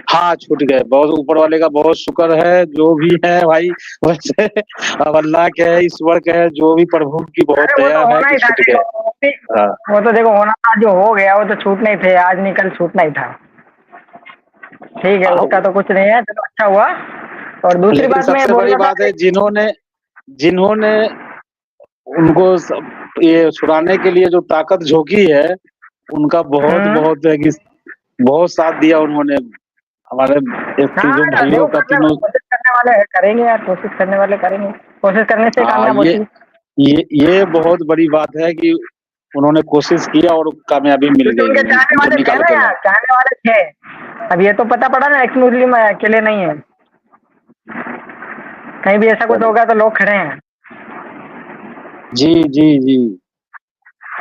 हाँ छूट गए, बहुत ऊपर वाले का बहुत शुक्र है, जो भी है भाई। वैसे अब अल्लाह के है, ईश्वर के है, जो भी प्रभु की बहुत अरे वो दया तो है होना कि ही था, छूट गए। देखो हाँ वो तो देखो होना था, जो हो गया वो तो छूटना ही थे, आज निकल छूटना ही था। ठीक है, उसका तो कुछ नहीं है, चलो अच्छा हुआ। और दूसरी लेकिन बात मैं सबसे बोल बड़ी रहा था बात है, जिन्होंने जिन्होंने उनको ये छुड़ाने के लिए जो ताकत झोंकी है, उनका बहुत हम्म। बहुत है कि बहुत साथ दिया उन्होंने, हमारे एक तीनों हाँ भाइयों देखो, का, करने तीनों। कोशिश करने वाले करेंगे यार, कोशिश करने वाले करेंगे, कोशिश करने से हाँ कामयाब होती है। ये बहुत बड़ी बात है कि उन्होंने कोशिश किया और कामयाबी मिल क्योंकि गई उनके चाहने उनको वाले थे निकाल ना के यार, लाए। चाहने वाले थे। अब ये तो पता पड़ा ना, एक्स मुस्लिम अकेले नहीं है, कहीं भी ऐसा कुछ होगा तो लोग खड़े हैं। जी जी जी।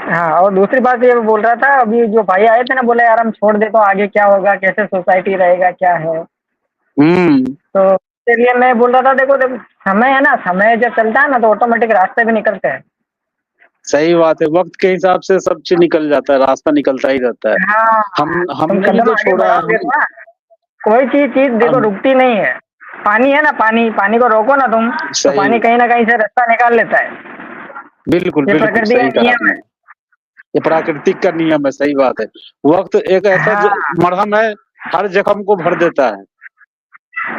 हाँ, और दूसरी बात ये बोल रहा था, अभी जो भाई आए थे ना, बोले यार हम छोड़ दे तो आगे क्या होगा, कैसे सोसाइटी रहेगा, क्या है। तो इसके लिए मैं बोल रहा था, देखो देखो समय है ना, समय जब चलता है ना तो ऑटोमेटिक रास्ते भी निकलते हैं। सही बात है, वक्त के हिसाब से सब चीज निकल जाता है, रास्ता निकलता ही रहता है। हाँ, तुम हमने भी कदम तो आगे छोड़ा है, बढ़ाओगे हम तो ना, कोई चीज देखो रुकती नहीं है। पानी है ना, पानी पानी को रोको ना तुम, तो सही, पानी कहीं ना कहीं से रास्ता निकाल लेता है। बिल्कुल ये बिल्कुल प्रकृति का सही कहा नियम आपने, है। ये प्राकृतिक का नियम है, सही बात है। वक्त एक ऐसा हाँ, मरहम है, हर जख्म को भर देता है।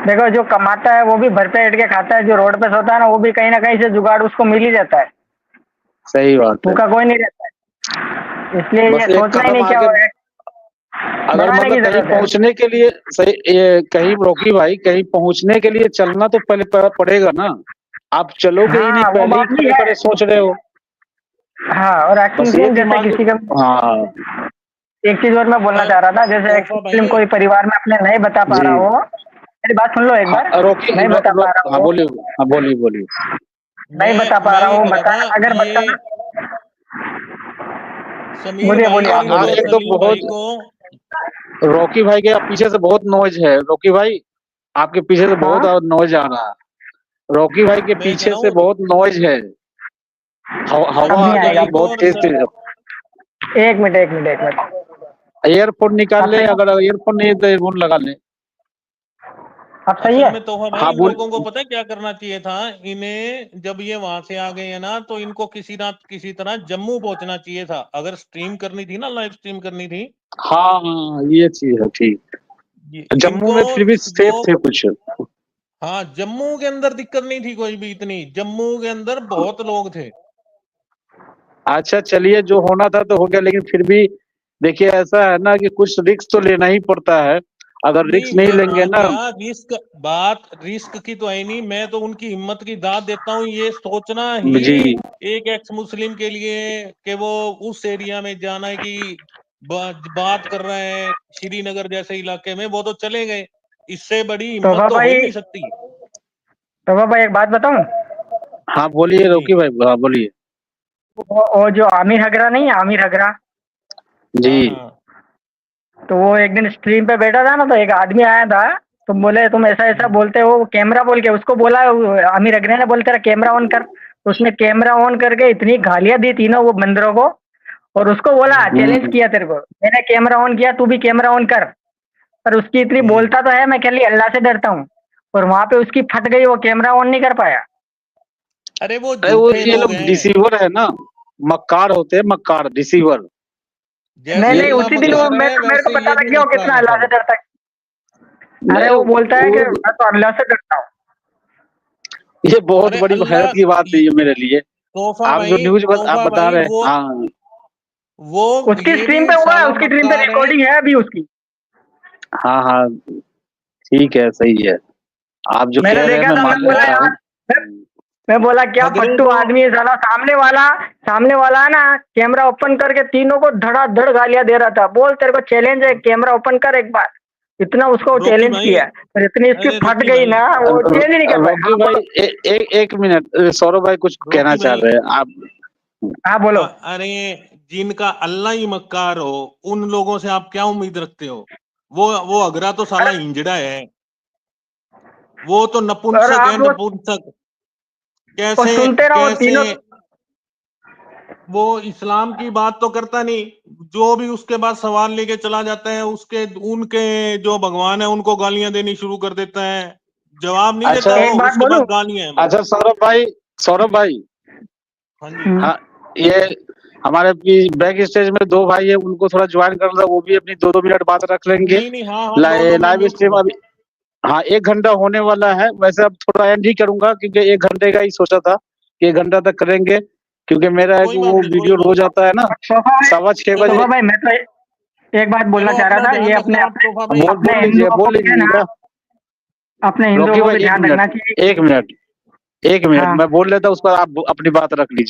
देखो जो कमाता है वो भी भरपेट के खाता है, जो रोड पे सोता है ना वो भी कहीं ना कहीं से जुगाड़ उसको मिल ही जाता है, सही बात है। भूखा कोई नहीं रहता है। इसलिए बस ये एक सोचना ही कदम नहीं क्या आगे, हो रहा है, अगर बढ़ाने मतलब की कहीं जरूरत है। पहुंचने के लिए सही, ये कहीं रोकी भाई, कहीं पहुंचने के लिए चलना तो पहले पड़ेगा ना। आप चलोगे ही नहीं, हाँ वो पहले ही बात भी खड़े है। खड़े सोच रहे हो। हाँ, और एक्शन बस ये फिल्म जैसे दिमाग, किसी का, हाँ एक चीज और मैं बोलना चाह रहा था, जैसे तोहफा एक्शन फिल्म भाई, कोई परिवार में अपने नहीं बता पा जी। रहा हो, मेरी बात सुन लो एक हाँ बार, रोकी नहीं बता पा रहा हाँ हो, बोलिए, हाँ बोलिए बोलिए। नहीं बता पा मैं रहा ये हूँ, कह रहा बता, था अगर ये बताना, समीर बोलिए भाई बोलिए और आप हाँ बोलिए। इनको एक तो सलीम भाई बहुत, को, रॉकी भाई के पीछे से बहुत नॉइज है, रॉकी भाई आपके पीछे से हाँ, बहुत नॉइज आ रहा है, रॉकी भाई के मैं कह पीछे रहा से हूँ बहुत नॉइज है, अब हवा आ नहीं सलीम रही आएगा। है भाई को बहुत और तेज तेज। एक मिनट एक मिनट एक मिनट, ईयरफोन निकाल ले, अपने अगर ईयरफोन नहीं है तो ईयरफोन लगा ले। अब सही असल है? में तोहफा भाई हाँ इन बोल। लोगों को पता है क्या करना चाहिए था। इन्हें जब ये वहां से आ गए हैं ना, तो इनको किसी ना किसी तरह जम्मू पहुंचना चाहिए था। अगर स्ट्रीम करनी थी ना, लाइव स्ट्रीम करनी थी, हाँ हाँ ये चीज है ठीक। जम्मू इनको में फिर भी सेफ वो, थे कुछ। हाँ जम्मू के अंदर दिक्कत नहीं थी कोई भी इतनी, जम्मू के अंदर बहुत लोग थे। अच्छा चलिए, जो होना था तो हो गया, लेकिन फिर भी देखिए ऐसा है ना कि कुछ रिस्क तो लेना ही पड़ता है। अगर रिस्क नहीं लेंगे ना। बात रिस्क की तो है नहीं। मैं तो उनकी हिम्मत की दाद देता हूँ। ये सोचना ही जी एक एक्स मुस्लिम के लिए कि वो उस एरिया में जाना है कि बात कर रहे हैं श्रीनगर जैसे इलाके में, वो तो चले गए। इससे बड़ी हिम्मत तोहफा तो हो ही भाई, नहीं सकती। तोहफा भाई एक बात बताऊं? हाँ बोलिए जी रोकी भाई, हाँ बोलिए। वो जो आमिर हगरा नहीं है, आमिर हगरा, जी हाँ हाँ तो वो एक दिन स्ट्रीम पे बैठा था ना, तो एक आदमी आया था। तो बोले तुम ऐसा ऐसा बोलते हो, कैमरा बोल के उसको बोला। आमिर अग्रे ने बोले तेरा कैमरा ऑन कर। तो उसने कैमरा ऑन करके इतनी गालियां दी तीनों वो बंदरों को। और उसको बोला चैलेंज किया तेरे को, मैंने कैमरा ऑन किया, तू भी कैमरा ऑन कर। पर उसकी इतनी बोलता तो है, मैं खाली अल्लाह से डरता हूँ। और वहां पे उसकी फट गई, वो कैमरा ऑन नहीं कर पाया। अरे वो अरे वो झूठे ये लोग लोग हैं। डिसीवर है ना, मक्कार होते हैं, मक्कार डिसीवर। नहीं जैसे नहीं, अल्लाह उसी दिन वो मक्कार है मेरे को वैसे पता ये लग भी गया वो मक्कार कितना है अल्लाह से सब। डरता है। अरे नहीं वो बोलता है कि वो मैं तो अल्लाह से डरता हूँ। ये बहुत अरे बड़ी हैरत अल्लाह, की बात है ये मेरे लिए। आप जो न्यूज आप तोहफा बता भाई रहे हैं, हाँ वो उसकी ये स्ट्रीम भी पे हुआ है, साला उसकी स्ट्रीम पे मक्कार है। रिकॉर्डिंग है अभी उसकी। हाँ हाँ ठीक है, सही है। आप जो मैंने कह रहे हैं देखा मैं था, मैं मान बोला लेता हूँ। यार, मैं बोला क्या हगरे फट्टू जो आदमी है साला। सामने वाला है ना, कैमरा ओपन करके तीनों को धड़ाधड़ गालियां दे रहा था। बोल तेरे को चैलेंज है, कैमरा ओपन कर एक बार। इतना उसको रोकी चैलेंज भाई, किया, पर इतनी इसकी अरे फट रोकी गई भाई, ना, वो चेंज ही नहीं कर पाया। रोकी हाँ भाई बोलो। एक मिनट, सौरभ भाई कुछ कहना रोकी चाह भाई, रहे हैं आप। हाँ बोलो। अरे जिनका अल्लाह ही मक्कार हो, उन लोगों से आप क्या उम्मीद रखते हो। वो अगरा तो साला अरे इंजड़ा है। वो तो और नपुंसक है, आप नपुंसक। वो कैसे सुनते रहो कैसे तीनों। वो इस्लाम की बात तो करता नहीं, जो भी उसके बाद सवाल लेके चला जाता है, उसके उनके जो भगवान है उनको गालियां देनी शुरू कर देता है। जवाब नहीं अच्छा देता वो, एक बात उसके बोलूं? बाद गालियां हैं बस। अच्छा सौरभ भाई हाँ जी। हाँ, ये हमारे बैक स्टेज में दो भाई है, उनको थोड़ा ज्वाइन कर लो, वो भी अपनी 2-2 मिनट बात रख लेंगे। नहीं नहीं, हाँ हाँ, दो मैं लाइव म्यूट स्ट्रीम कर। अभी, हाँ 1 घंटा होने वाला है। वैसे अब थोड़ा एंड ही करूंगा, क्योंकि 1 घंटे का ही सोचा था कि 1 घंटा तक करेंगे, क्योंकि मेरा एक कोई बात वो नहीं, कोई वीडियो बात रोज आता है ना तोहफा भाई, 6:15 बजे। तोहफा भाई मैं तो एक बात बोलना चलो चाह रहा अपना था। ये ध्यान अपने रखना आप अपने तोहफा भाई। अपने बोल हिंदुओं को भी है ना, लीजिएगा। अपने रोकी हिंदुओं को भाई भी ध्यान रखना चाहिए। एक मिनट हाँ मैं बोल लेता हूँ, उस पर आप अपनी बात रख लीजिए।